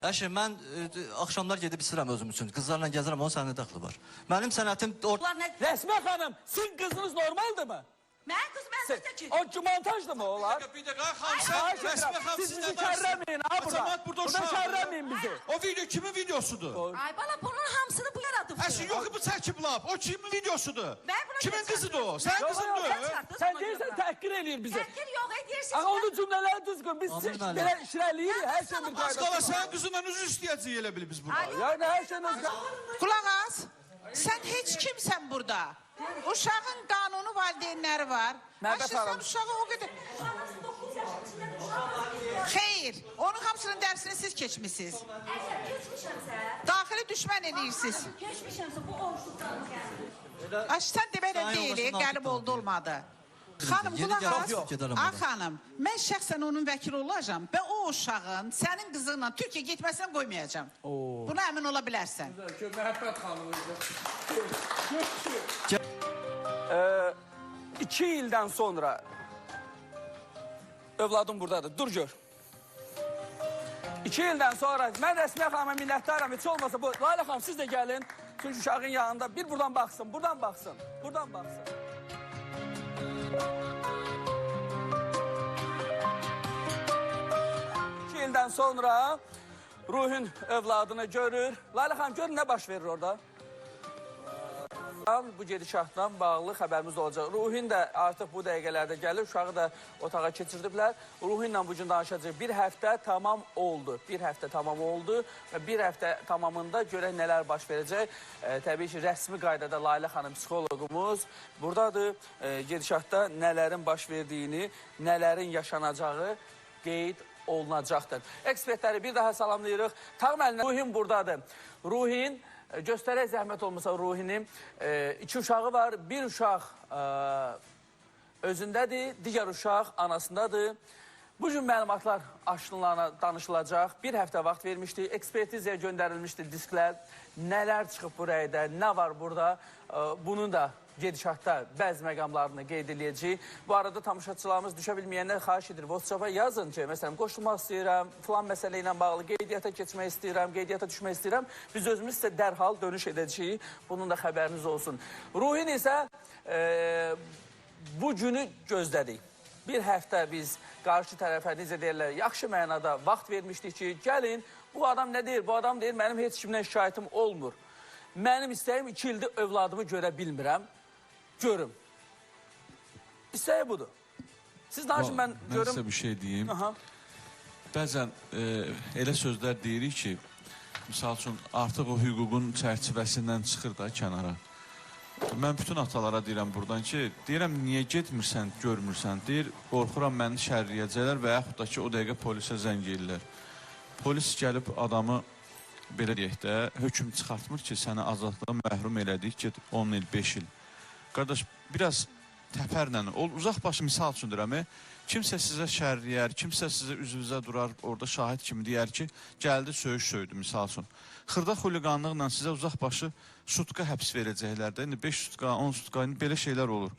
Əşi, mən axşamlar gedib istirəm özüm üçün. Qızlarla gəzirəm, onun səninlə dəxli var. Mənim sənətim... Resme hanım, sizin kızınız normaldi mı? Mən qız, mən sizdə ki. O montajdı mı olar? Bir dakika hanım, sen Resme hanım Siz bizi sizden kərrəməyin ha burada. Azamat burada Burada uşaq. kərrəməyin bizi. O video kimin videosudur? Ay bala, bunun hamısını bu yaradıbdır. Əşi yok bu çəkib lab. O kimin videosudur? Ben buna Kimin geçen kızıdır o? gördüm. Sen Yok, kızındır. yok, çıkarttın, Sen ona değilsen göre. təhqir eləyir bizi. Təhqir yox, edirsiniz. Ama onun cümleleri düzgün. Biz Aman siz Allah. belə işrəliyirik, hər şey bir Az qala qaydası. sen kızından üzü istəyəcək elə bil biz burada. Yani her şeyiniz... Kulak az. Sen hiç kimsen burada. Uşağın kanunu valideynleri var. Məhəbbət Aşı, xanım. sen uşağı o kadar... Hayır. Onun hamısının dersini siz geçmişsiniz. Əgər keçmişəmsə, Daxili düşman edirsiniz. keçmişəmsə bu oruçluqdan gəlir. Aşı sen deməklə Sayın deyil, yoldaşın gəlib altı oldu olmadı. Xanım Yeni kulak gəlib az. yox, gedərəm Ay ora. xanım, mən şəxsən onun vəkili olacağım və o uşağın sənin qızınla Türkiyə getməsini qoymayacağım. Buna əmin ola bilərsən. Məhəbbət xanımıydı. 2 ildən sonra övladım buradadır. Dur gör. 2 ildən sonra mən Rəsmiyə xanıma minnətdaram. Heç olmasa bu Layla xanım siz də gəlin. Çünki uşağın yanında bir buradan baxsın, buradan baxsın, buradan baxsın. İki ildən sonra Ruhin övladını görür. Layla xanım görün nə baş verir orada? Bu gedişatdan bağlı xəbərimiz olacaq. Ruhin də artıq bu dəqiqələrdə gəlir, uşağı da otağa keçirdiblər. Ruhinlə bugün danışacaq. Bir həftə tamam oldu. Bir həftə tamam oldu və bir həftə tamamında görək nələr baş verəcək. Təbii ki, rəsmi qaydada Layla xanım psixologumuz buradadır. Gedişatda nələrin baş verdiyini, nələrin yaşanacağı qeyd olunacaqdır. Ekspertləri bir daha salamlayırıq. Tağım əlinə Ruhin buradadır. Ruhin, göstərək zəhmət olmasa Ruhinin 2 uşağı var. Bir uşaq özündədir, digər uşaq anasındadır. Bu cür məlumatlar aşınlarına danışılacaq. Bir həftə vaxt vermişdi, ekspertizaya göndərilmişdi disklər. Nələr çıxıb bu rəydə, nə var burada? Bunun da gedişatda bəzi məqamlarını qeyd edəcəyik. Bu arada tamaşaçılarımız düşə bilməyənlər xahiş edir. WhatsApp-a yazın ki, məsələn, qoşulmaq istəyirəm, filan məsələ ilə bağlı qeydiyyata keçmək istəyirəm, qeydiyyata düşmək istəyirəm. Biz özümüz isə dərhal dönüş edəcəyik. Bunun da xəbəriniz olsun. Ruhin isə bu günü gözlədik. Bir həftə biz qarşı tərəfə necə deyirlər, yaxşı mənada vaxt vermişdik ki, gəlin, bu adam nə deyir, bu adam deyir, mənim heç kimdən şikayetim olmur. Mənim istəyim 2 ildir övladımı görə bilmirəm, görüm. İstəyi budur. Siz danışın, mən görüm. Mən sizə bir şey deyim. Aha. Bəzən elə sözlər deyirik ki, misal üçün, artıq o hüququn çərçivəsindən çıxır da kənara. Mən bütün atalara deyirəm buradan ki, deyirəm, niyə getmirsən, görmürsən, deyir, qorxuram məni şərləyəcəklər və yaxud da ki, o dəqiqə polisə zəng edirlər. Polis gəlib adamı, belə deyək də, hökm çıxartmır ki, səni azadlığa məhrum elədik, get 10 il, 5 il. Qardaş, biraz təpərlə, uzaq başı misal üçün deyirəm, kimsə sizə şərləyər, kimsə sizə üzvüzə durar, orada şahid kimi deyər ki, gəldi, söyüş söydü, misal üçün. Xırda xuliqanlıqla sizə uzaq başı sutka həbs verəcəklər də, 5 sutka, 10 sutka, belə şeylər olur.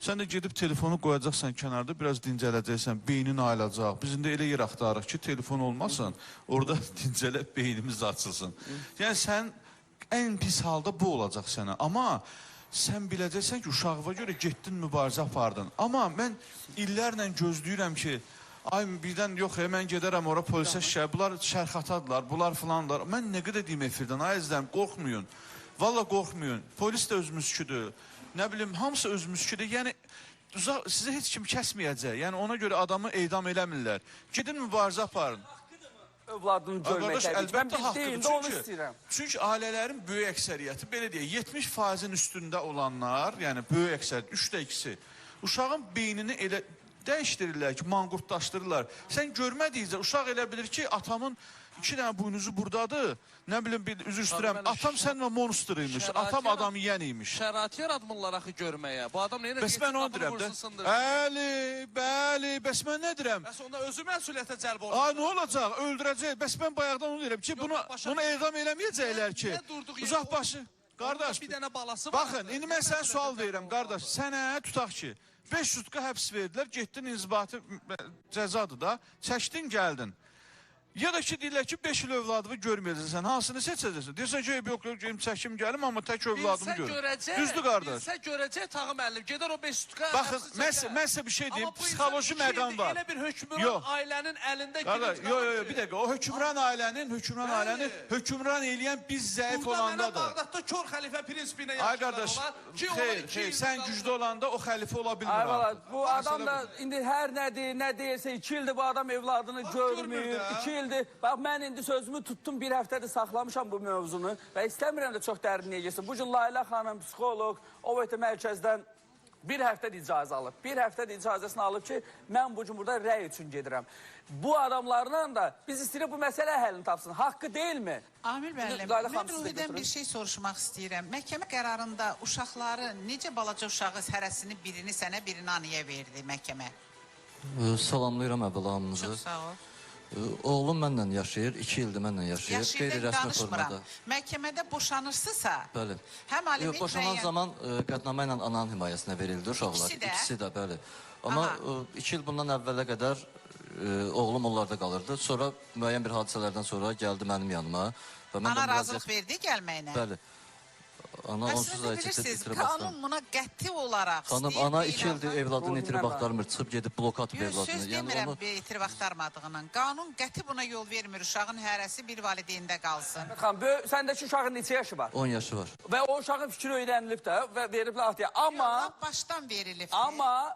Sən də gedib telefonu qoyacaqsan kənarda, biraz dincələcəksən, beynin ayılacaq. Biz indi elə yer axtarıq ki, telefon olmasın, orada dincələk beynimiz açılsın. Yəni, sən ən pis halda bu olacaq sənə. Amma sən biləcəksən ki, uşağıva görə getdin, mübarizə apardın. Amma mən illərlə gözləyirəm ki, ay birdən yox, mən gedərəm ora polisə şişə, bunlar şərxatadılar, bunlar filanlar. Mən nə qədər deyim efirdən, ay əzizlərim, qorxmayın. Valla qorxmayın. Polis də özümüzküdür. Nə bilim, hamısı özümüzküdür. Yəni, sizə heç kim kəsməyəcək. Yəni, ona görə adamı eydam eləmirlər. Gedin, mübarizə aparın. Övladını görmək təbii ki. Mən Əlbəttə bir deyil də onu istəyirəm. Çünki ailələrin böyük əksəriyyəti, belə deyək, 70%-in üstündə olanlar, yəni böyük əksəriyyət, 3də 2-si, uşağın beynini elə dəyişdirirlər ki, manqurtlaşdırırlar. Sən görmədikcə, uşaq elə bilir ki, atamın 2 dənə buynuzu buradadır, nə bilim, üzr istəyirəm, atam səninlə monster imiş, atam adam yiyən imiş. Şərait yaratmırlar axı görməyə. Bu adam neyinə Bəs mən onu deyirəm də. Bəli, bəs mən nə deyirəm? Bəs onda özü məsuliyyətə cəlb olunur. Ay, nə olacaq? Öldürəcək. Bəs mən bayaqdan onu deyirəm ki, bunu edam eləməyəcəklər ki. Uzaq başı. Qardaş, Bir dənə balası var. baxın, indi mən sənə sual verirəm, qardaş. Sənə tutaq ki, 5 sutka həbs verdilər, getdin inzibati cəzadır da, çəkdin, gəldin. Ya da ki deyirlər ki 5 il övladımı görməyəcəksən. Hansını seçəcəksən? Deyirsən ki yox çəkim gəlim amma tək övladımı görüm. Düzdür qardaş? Bilsə görəcək Tağı müəllim. Gedər o 5 stuka. Baxın, mən sizə bir şey deyim, psixoloji məqam var. Elə bir hökmran ailənin əlində Qardaş, yox, bir dəqiqə. O hökmran ailənin hökmran eləyən biz zəif olandadır. Burada mənə Bağdatda kör xəlifə prinsipinə Ay qardaş, xeyr, sən güclü olanda o xəlifə ola bilmir Ay bala, artıq. bu adam da indi hər nə deyirsə 2 ildir bu adam evladını görmür. 2 ildir. Bax mən indi sözümü tutdum, bir həftədir saxlamışam bu mövzunu və istəmirəm də çox dərinliyə getsin. Bu gün Layla xanım, psixoloq, OVT mərkəzdən bir həftədir icazə alıb. Bir həftədir icazəsini alıb ki, mən bu gün burada rəy üçün gedirəm. Bu adamlarla da biz istəyirik bu məsələ həllini tapsın. Haqqı deyilmi? Amil müəllim, Layla xanım, mən siz də Ruhidən götürün. bir şey soruşmaq istəyirəm. Məhkəmə qərarında uşaqları, necə balaca uşağı hərəsini birini sənə, birini anıya verdi məhkəmə? Salamlayıram əvvəla hamınızı. Çox sağ ol. Oğlum mənlə yaşayır, 2 ildir mənlə yaşayır. Yaşayırdan Qeyri-rəsmi danışmıram. formada. Məhkəmədə boşanırsınsa, Bəli. həm aliment Boşanan zaman qətnamə ilə ananın himayəsinə verildi uşaqlar. İkisi də? İkisi də, bəli. Amma Aha. 2 il bundan əvvələ qədər oğlum onlarda qalırdı. Sonra müəyyən bir hadisələrdən sonra gəldi mənim yanıma. Və mən ana də razılıq verdi gəlməyinə. Bəli. Ana onsuz Əslində da bilirsiniz, itirib qanun buna qəti olaraq Xanım, istəyir, ana deyil 2 ildir ama- evladını itirib axtarmır, çıxıb gedib blok atıb Yox, evladını. söz Yəni demirəm onu bir itirib axtarmadığının. Qanun qəti buna yol vermir, uşağın hərəsi bir valideyndə qalsın. Xan, səndəki uşağın neçə yaşı var? 10 yaşı var. Və o uşağın fikri öyrənilib də və veriblər atya. Amma Yox, başdan verilib.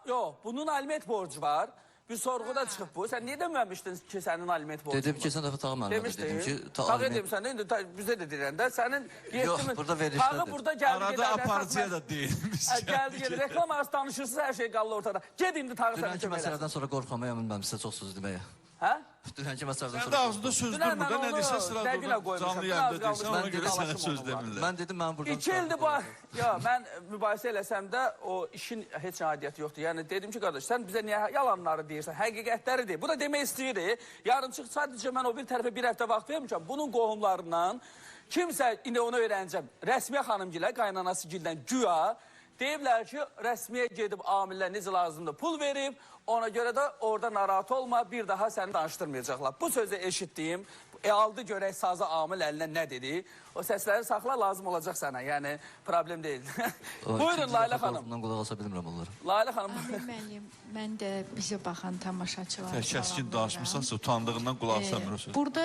yox, bunun aliment borcu var. Bir sorğuda çıxıb bu. Sən niyə deməmişdin ki, sənin aliment borcun var? Dedim keçən dəfə Tağı müəllimə dedim Demişdin. ki, Tağı demişsən də indi bizə də deyirəm də sənin Yox, burada verilişdədir. Tağı burada gəldi. Arada aparıcıya da deyilmiş. Gəldi, gəldi. Reklam arası danışırsınız, hər şey qalır ortada. Ged indi Tağı sənə Dünənki kömək eləsin. məsələdən sonra qorxamayam bilməm sizə çox söz deməyə. Hə? Dünənki məsələdən Sən də sonra. ağzında söz Dünən durmur da mən nə onu desən sırada dəqiqlə qoymuşam. canlı Biraz yayında qalmış, deyirsən ona mən görə sənə dalaşım söz onunla. demirlər. Mən dedim mən buradan. 2 ildir bu. Ya mən mübahisə eləsəm də o işin heç nə aidiyyəti yoxdur. Yəni dedim ki, qardaş, sən bizə niyə yalanları deyirsən? Həqiqətləri deyir. Bu da demək istəyir. Yarın çıx sadəcə mən o bir tərəfə bir həftə vaxt vermişəm. Bunun qohumlarından kimsə indi onu öyrənəcəm. Rəsmiyə xanımgilə, qaynanasıgildən güya deyiblər ki, rəsmiyə gedib amillər necə lazımdır pul verib. Ona görə də orada narahat olma, bir daha səni danışdırmayacaqlar. Bu sözü eşitdiyim, aldı görək sazı amil əlinə nə dedi. O səsləri saxla, lazım olacaq sənə. Yəni, problem deyil. Buyurun, Layla xanım. Bundan qulaq asa bilmirəm onları. Layla xanım. Müəllim, mən də bizə baxan tamaşaçılara Kəskin danışmısansa utandığından qulaq asamıyorsun. Burada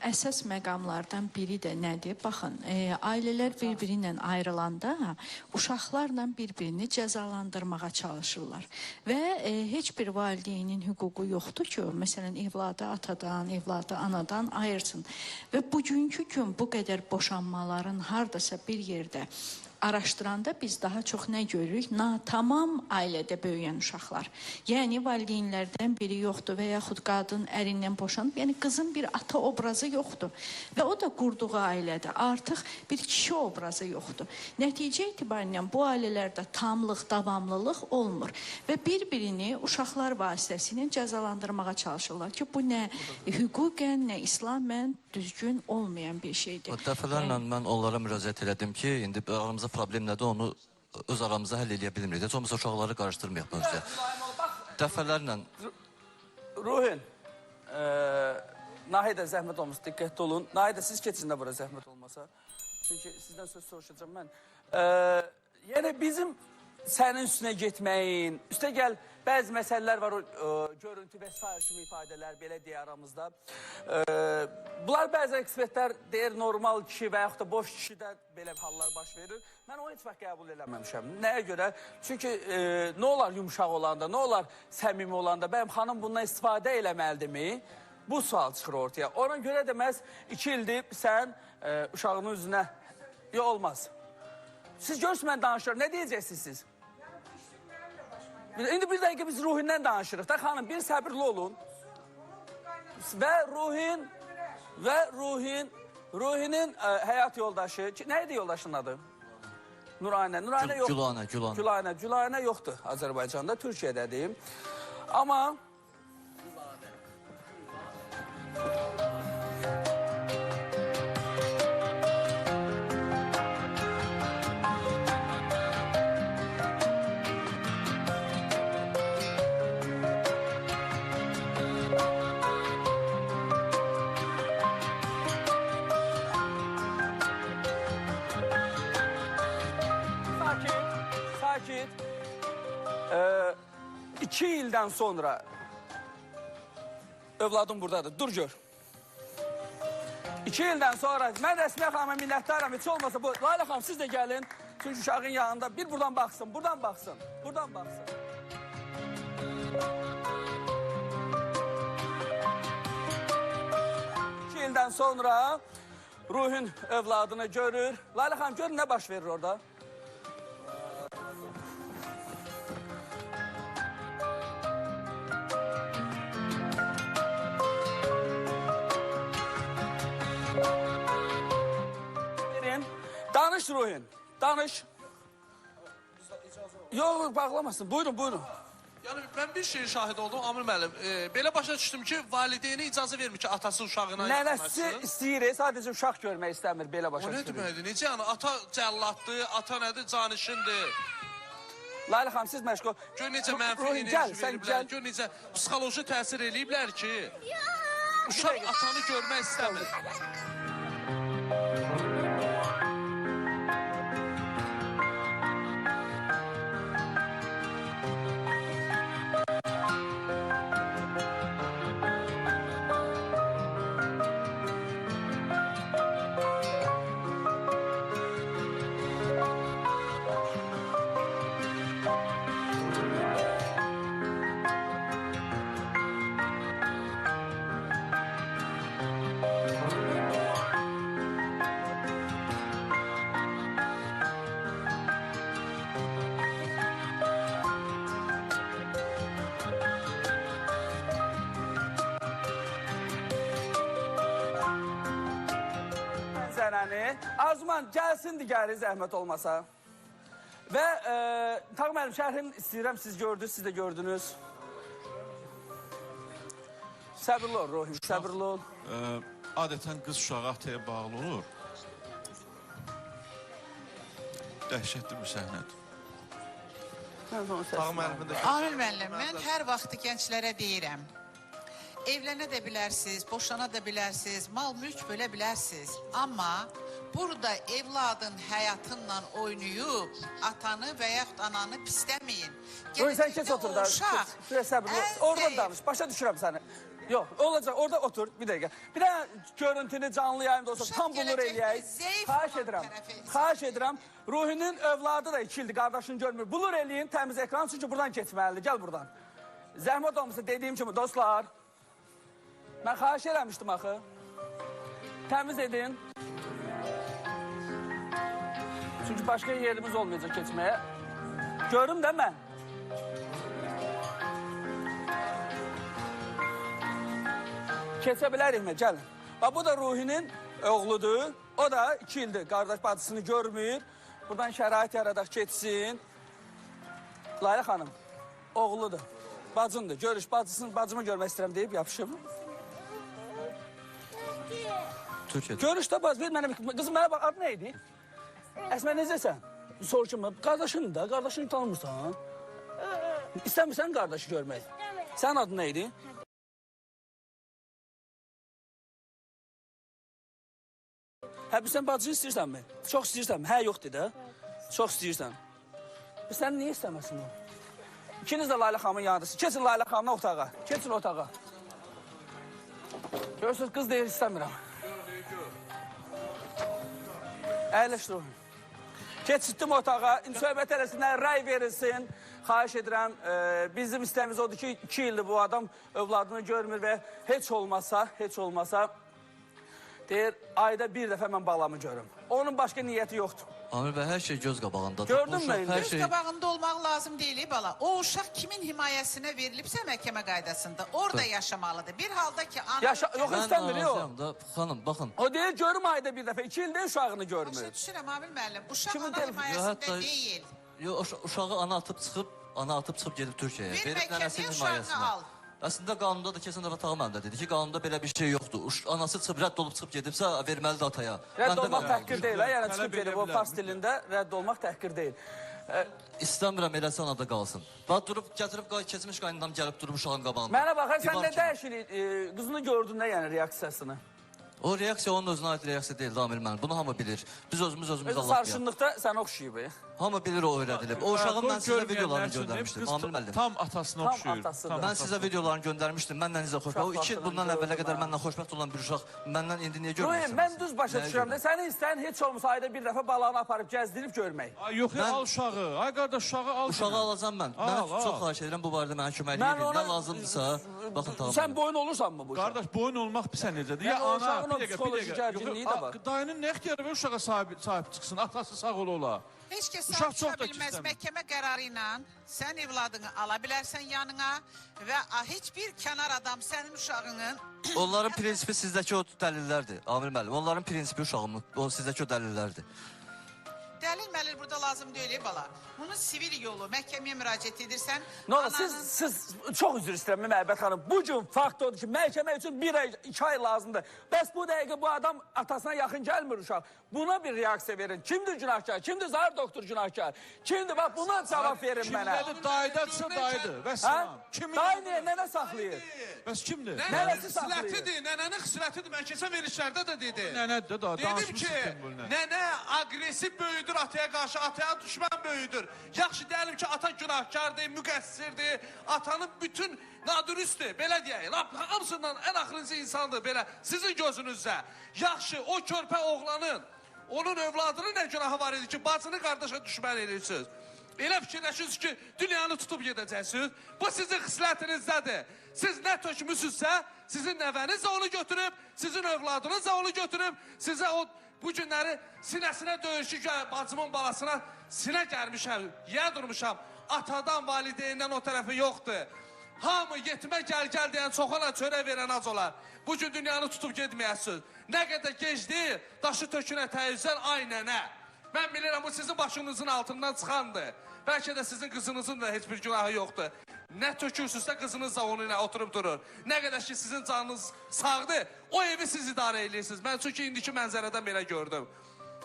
əsas məqamlardan biri də nədir? Baxın, ailələr bir-biri ilə ayrılanda uşaqlarla bir-birini cəzalandırmağa çalışırlar. Və heç bir valideynin hüququ yoxdur ki, məsələn, evladı atadan, evladı anadan ayırsın. Və bugünkü gün bu qədər boşanmaların hardasa bir yerdə araşdıranda biz daha çox nə görürük? Tamam ailədə böyüyən uşaqlar. Yəni valideynlərdən biri yoxdur və yaxud qadın ərindən boşanıb, yəni qızın bir ata obrazı yoxdur. Və o da qurduğu ailədə artıq bir kişi obrazı yoxdur. Nəticə etibarilə bu ailələrdə tamlıq, davamlılıq olmur və bir-birini uşaqlar vasitəsilə cəzalandırmağa çalışırlar ki, bu nə hüquqən, nə islamən düzgün olmayan bir şeydir. Dəfələrlə mən onlara müraciət elədim ki, indi aramızda problem nədir, onu öz aramızda həll edə bilmirik. Heç olmasa uşaqları qarışdırmayaq mövzuya. Dəfələrlə... Ruhin, Nahidə zəhmət olmasın, diqqətli olun. Nahidə, siz keçin də bura zəhmət olmasa. Çünki sizdən söz soruşacağım mən. Yəni bizim sənin üstünə getməyin, üstə gəl, bəzi məsələlər var, görüntü və s. kimi ifadələr, belə deyə aramızda. Bunlar bəzi ekspertlər deyir, normal kişi və yaxud da boş kişidə belə hallar baş verir. Mən onu heç vaxt qəbul eləməmişəm. Nəyə görə? Çünki nə olar yumuşaq olanda, nə olar səmimi olanda, bəyəm xanım bundan istifadə eləməlidirmi? Bu sual çıxır ortaya. Ona görə də məhz 2 ildir sən uşağının üzünə, yox olmaz. Siz görürsünüz mən danışıyorum, nə deyəcəksiniz siz? İndi bir dəqiqə biz Ruhindən danışırıq da xanım, bir səbirli olun. Və Ruhinin həyat yoldaşı, nə idi yoldaşının adı? Nuraynə yoxdur. Gülanə yoxdur Azərbaycanda, Türkiyədədir. Amma... 2 ildən sonra övladım buradadır. Dur gör. 2 ildən sonra mən Rəsmiyə xanıma minnətdaram. Heç olmasa bu Layla xanım siz də gəlin. Çünki uşağın yanında bir buradan baxsın, buradan baxsın, buradan baxsın. İldən sonra Ruhin övladını görür. Layla xanım görün nə baş verir orada? Verin. Danış Ruhin. Danış. Yok bağlamasın. Buyurun buyurun. Yəni mən bir şeyin şahid oldum Amil müəllim. Belə başa düşdüm ki, valideyni icazə vermir ki, atası uşağına Nənəsi istəyir, sadəcə uşaq görmək istəmir, belə başa O nə düşürük. deməkdir? Necə yəni ata cəllatdır, ata nədir, canişindir. Layla xanım siz məşğul. Gör necə mənfi Ruhin, gəl, enerji sən veriblər, gəl. gör necə psixoloji təsir eləyiblər ki, uşaq atanı görmək istəmir. Zənəni. Arzuman gəlsin digəri zəhmət olmasa. Və Tağım müəllim şərhini istəyirəm, siz gördünüz, siz də gördünüz. Səbirli ol Ruhin, səbirli ol. Adətən qız uşağı ataya bağlı olur. Dəhşətli bir səhnədir. Tağım müəllimin də Amil müəllim, mən hər vaxt gənclərə deyirəm. Evlənə də bilərsiniz, boşana da bilərsiniz, mal mülk bölə bilərsiniz. Amma burada evladın həyatınla oynayıb atanı və yaxud ananı pisləməyin. Ruhin sən keç otur da. Uşaq Səbirli ol. Oradan danış, başa düşürəm səni. Yox, olacaq, orada otur, bir dəqiqə. Bir də görüntünü canlı yayımda olsa Uşaq tam bulur gələcəkdə eləyək. zəif Xahiş olan edirəm, tərəfi xahiş edirəm. Ruhinin övladı da 2 ildir, qardaşını görmür. Bulur eləyin, təmiz ekran, çünki buradan keçməlidir. Gəl buradan. Zəhmət olmasa dediyim kimi, dostlar. Mən xahiş eləmişdim axı. Təmiz edin. Çünki başqa yerimiz olmayacaq keçməyə. Görüm də mən. Keçə bilərikmi? Gəlin. Bax, bu da Ruhinin oğludur. O da 2 ildir qardaş bacısını görmür. Buradan şərait yaradaq keçsin. Layla xanım, oğludur. Bacındır. Görüş, bacımı görmək istəyirəm deyib yapışıb. Türkiye'de. Görüşdə bacı, ver mənə bir... Qızım, mənə bax, adı nə idi? Əsmə, necəsən? Soruşum, qardaşın da, qardaşını tanımırsan. İstəmirsən qardaşı görmək? Sənin adın nə idi? Hə, sən bacını istəyirsənmi? Çox istəyirsənmi? Hə, yoxdur da. Çox istəyirsən. Sən niyə istəməsin o? İkiniz də Layla xanımın yanındasın. Keçin Layla xanımla otağa. Keçin otağa. Görürsünüz, qız deyir, istəmirəm. Əyləş Ruhun. Keçitdim otağa, söhbət eləsinlər, rəy verilsin. Xahiş edirəm, bizim istəyimiz odur ki, 2 ildir bu adam övladını görmür və heç olmasa, deyir, ayda bir dəfə mən balamı görüm. Onun başqa niyyəti yoxdur. Amir bəy, hər şey göz qabağındadır. Gördün Bu mü uşaq indi? Hər Göz şey... qabağında olmaq lazım deyil bala. O uşaq kimin himayəsinə verilibsə məhkəmə qaydasında orada yaşamalıdır. Bir halda ki ana Yox, Mən istəmir, yox. razıyam da, xanım, baxın. O deyir, görüm ayda bir dəfə, 2 ildə uşağını görmür. başa düşürəm Amil müəllim. Uşaq Kimin ana telefonu? himayəsində Hətta- deyil. Yox, uşağı ana atıb çıxıb gedib Türkiyəyə. Bir Verib məhkəməyə nənəsinin uşağını himayəsinə. al. Əslində qanunda da keçən dəfə Tağım müəllim də dedi ki, qanunda belə bir şey yoxdur. Anası çıxıb rədd olub çıxıb gedibsə verməlidir ataya. Rədd Məndə olmaq belə təhqir deyil, yəni Tələb çıxıb gedib edə o bilər. fars dilində rədd olmaq təhqir deyil. İstəmirəm eləsə anada qalsın. Bax durub gətirib keçmiş qaynanam gəlib durub uşağın qabağında. Mənə baxar, sən Divar nə kimi. dəyişilik, qızını gördündə yəni reaksiyasını. O reaksiya onun özünə aid reaksiya deyil, Amil müəllim. Bunu hamı bilir. Biz özümüz Özü Allah bilir. sarışınlıqda sən oxşayıb. Hamı bilir o öyrədilib. O uşağın mən sizə videolarını göndərmişdim. Amil müəllim. Tam atasına Tam oxşuyur. atasıdır. Mən sizə videolarını göndərmişdim. Mənlə necə xoşbəxt. O 2 il bundan əvvələ qədər mənlə xoşbəxt olan bir uşaq məndən indi niyə Ruhi, görmürsən? mən düz başa düşürəm da, sənin istəyin heç olmasa ayda bir dəfə balanı aparıb gəzdirib görmək. Ay yox, al uşağı. Ay qardaş uşağı al. Uşağı alacam mən. Mən çox xahiş edirəm bu barədə mənə köməklik edin. Nə lazımdırsa, baxın tamam. Sən boyun olursanmı bu uşaq? Qardaş boyun olmaq pis necədir? Yəni, Ya o ana, uşağın o bir dəqiqə, psixoloji bir gərginliyi də var. dəqiqə. Dayının nə ixtiyarı var uşağa sahib çıxsın, atası sağ ol ola. Heç kəs Uşaq sahib çox çıxa da bilməz. istəmir. Məhkəmə qərarı ilə sən evladını ala bilərsən yanına və heç bir kənar adam sənin uşağının Onların prinsipi sizdəki o dəlillərdir. Amil müəllim, onların prinsipi uşağımın, o sizdəki o dəlillərdir. dəlil burada lazım deyil bala. Bunu sivil yolu məhkəməyə müraciət edirsən. Nə ola, siz çox üzr istəyirəm Məhəbbət xanım. Bu gün fakt odur ki, məhkəmə üçün 1 ay, 2 ay lazımdır. Bəs bu dəqiqə bu adam atasına yaxın gəlmir uşaq. Buna bir reaksiya verin. Kimdir günahkar? Kimdir zahir doktor günahkar? Kimdir? Bax buna cavab verin mənə. Kimdədir? Dayıdadırsa dayıdır. Və Hə? salam. Dayı niyə? Nənə saxlayır? Bəs kimdir? Nənəsi saxlayır. Xüsusiyyətidir, nənənin xüsusiyyətidir. Mən keçən verilişlərdə də dedim. Nənədir də, Dedim danışmışsın ki, sən bununla. nənə agresiv böyüdür ataya qarşı, ataya düşmən böyüdür. Yaxşı deyəlim ki, ata günahkardır, müqəssirdir, atanın bütün nadürüstdür, belə deyək. Hamısından ən axırıncı insandır, belə sizin gözünüzdə. Yaxşı, o körpə oğlanın, onun övladının nə günahı var idi ki, bacını qardaşa düşmən edirsiniz. Elə fikirləşirsiniz ki, dünyanı tutub gedəcəksiniz. Bu sizin xislətinizdədir. Siz nə tökmüsünüzsə, sizin nəvəniz də onu götürüb, sizin övladınız da onu götürüb, sizə o bu günləri sinəsinə döyüşü bacımın balasına sinə gəlmişəm, yə durmuşam. Atadan, valideyndən o tərəfi yoxdur. Hamı yetimə gəl deyən çoxana çörək verən az olar. Bu gün dünyanı tutub getməyəsiniz. Nə qədər gec deyil, daşı tökünə təyyüzlər ay nənə. Mən bilirəm, bu sizin başınızın altından çıxandır. Bəlkə də sizin qızınızın da heç bir günahı yoxdur. Nə tökürsünüzsə qızınız da onunla oturub durur. Nə qədər ki sizin canınız sağdır, o evi siz idarə edirsiniz. Mən çünki indiki mənzərədən belə gördüm.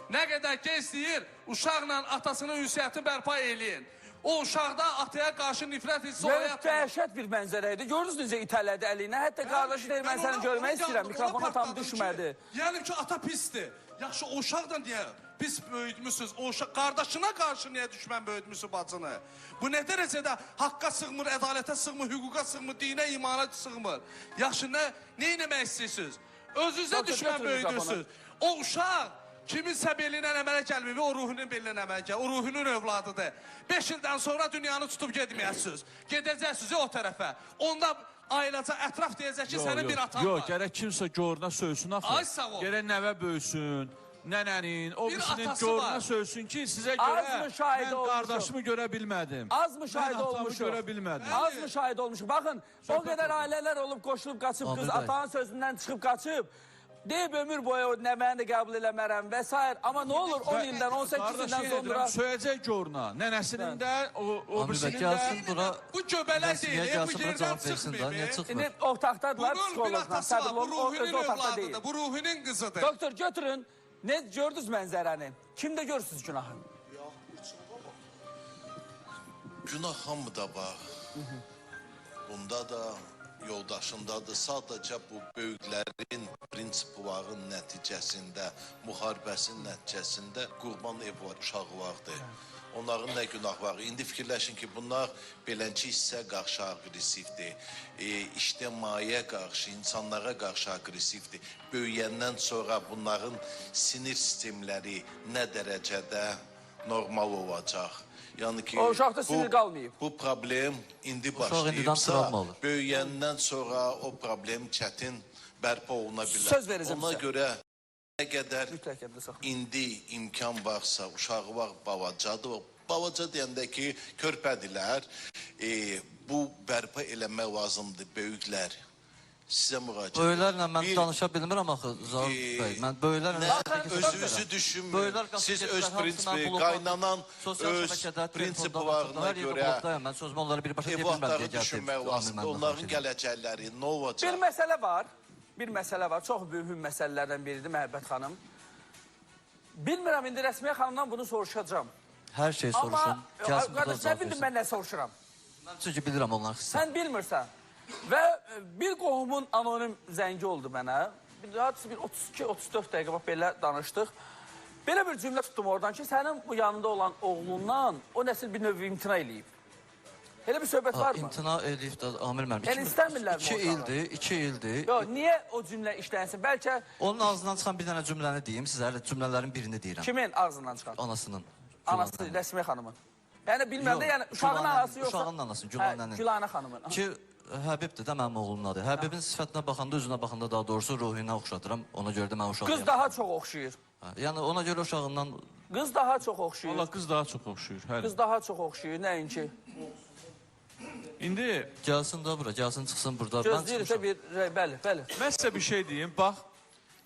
Nə qədər gec deyir, uşaqla atasının ünsiyyətini bərpa eləyin. O uşaqda ataya qarşı nifrət hissi Yəni dəhşət bir mənzərə idi. Gördünüz necə itələdi əliyinə. Hətta qardaşı deyir, mən səni görmək istəyirəm. Mikrofona tam düşmədi. Yəni ki, ata pisdir. Yaxşı, o uşaqdan deyə pis böyütmüsünüz. O uşaq qardaşına qarşı niyə düşmən böyütmüsünüz bacını? Bu nə dərəcədə haqqa sığmır, ədalətə sığmır, hüquqa sığmır, dinə, imana sığmır. Yaxşı, nə eləmək istəyirsiniz? Özünüzə düşmən böyüdürsünüz. O uşaq kiminsə belindən əmələ gəlməyib, o ruhunun belindən əmələ gəlir. O ruhunun övladıdır. 5 ildən sonra dünyanı tutub gedməyəsiniz. Gedəcəksiniz o tərəfə. Onda ailəca ətraf deyəcək ki, sənin bir atan var. Yox, gərək kimsə goruna söysün axı. Ay sağ ol. Gərək nəvə böyüsün, nənənin, o Bir birisinin atası goruna var. söysün ki, sizə Az görə müşahidə mən olmuşum. qardaşımı görə bilmədim. Az müşahidə Mən atamı olmuşuq. görə bilmədim. Az müşahidə olmuşuq. Baxın, o qədər ailələr olub, qoşulub qaçıb, qız atanın sözündən çıxıb qaçıb. Deyib ömür boyu o nəməni də qəbul eləmərəm və s. Amma nə olur 10 ildən, 18 ildən sonra... Söyəcək goruna, nənəsinin də, o Amil bəy, birisinin gəlsin də... bura. Bu göbələk deyil, Niyə bu gəlsin bura yerdən cavab versin da, niyə çıxmıyor. çıxmır? İndi otaqdadılar Bunun bir psixologla, atası var, bu Səbirlon, o öz ruhunun otaqda deyil. övladıdır, bu ruhunun qızıdır. Doktor götürün, ne gördünüz mənzərəni? Kimdə görürsünüz günahı? Günah hamıda var. Bunda da, yoldaşındadır. Sadəcə bu böyüklərin prinsipların nəticəsində, müharibəsin nəticəsində qurban ev var, uşağı vardır. Onların nə günah var? İndi fikirləşin ki, bunlar beləncə hissə qarşı aqresivdir. İctimaiyə qarşı, insanlara qarşı aqresivdir. Böyüyəndən sonra bunların sinir sistemləri nə dərəcədə normal olacaq? Yəni ki, O uşaqda sinir qalmayıb. Bu problem indi Uşaq indidən başlayıbsa, travma alır. böyüyəndən sonra o problem çətin bərpa oluna bilər. Söz verəcəm Ona sizə. görə nə qədər Mütləq yadda saxlayın. indi imkan varsa, uşağı var, balacadır. Balaca deyəndə ki, körpədirlər. Bu bərpa eləmək lazımdır, böyüklər. Sizə müraciət. Böyüklərlə mən danışa bilmirəm axı Zaur bəy. Mən böyüklərlə Özünüzü düşünmür. Siz öz prinsipi, qaynanan öz prinsiplarına görə mən sözümü onlara birbaşa deyə bilməm evlatları deyə düşünmək lazımdır. Onların gələcəkləri nə olacaq? Bir məsələ var. Bir məsələ var. Çox mühüm məsələlərdən biridir Məhəbbət xanım. Bilmirəm, indi Rəsmiyə xanımdan bunu soruşacağam. Hər şey soruşun. Amma, Gəlsin burada qardaş, sən cavab bildin versin. mən nə soruşuram. Mən çünki bilirəm onların xüsusən. Sən bilmirsən. Və bir qohumun anonim zəngi oldu mənə. Hadisi bir 32-34 dəqiqə bax belə danışdıq. Belə bir cümlə tutdum oradan ki, sənin bu yanında olan oğlundan o nəsil bir növ imtina eləyib. Elə bir söhbət var mı? İmtina edib də Amir müəllim. Yəni istəmirlər mi 2 o uşağı? ildir, 2 ildir. Yox, niyə o cümlə işlənsin? Bəlkə Onun ağzından çıxan bir dənə cümləni deyim, sizə hələ cümlələrin birini deyirəm. kimin ağzından çıxan? Anasının. Anası, Gülanənin. Rəsmi xanımın. Yəni bilmirəm də, Yox, yəni uşağın Gülanənin, anası yoxsa... uşağın anası, Gülanənin. Gülanə xanımın. Ki, Həbibdir də mənim oğlumun adı. Həbibin sifətinə baxanda, üzünə baxanda daha doğrusu ruhuna oxşadıram. Ona görə də mən uşağıyam. Qız daha çox oxşayır. Yəni ona görə uşağından... Qız daha çox oxşayır. Valla qız daha çox oxşuyur. Hələ. Qız daha çox oxşayır, nəinki. İndi Gəlsin də bura, gəlsin çıxsın burada. Gözləyirsə bir... Bəli, bəli. mən sizə bir şey deyim. Bax,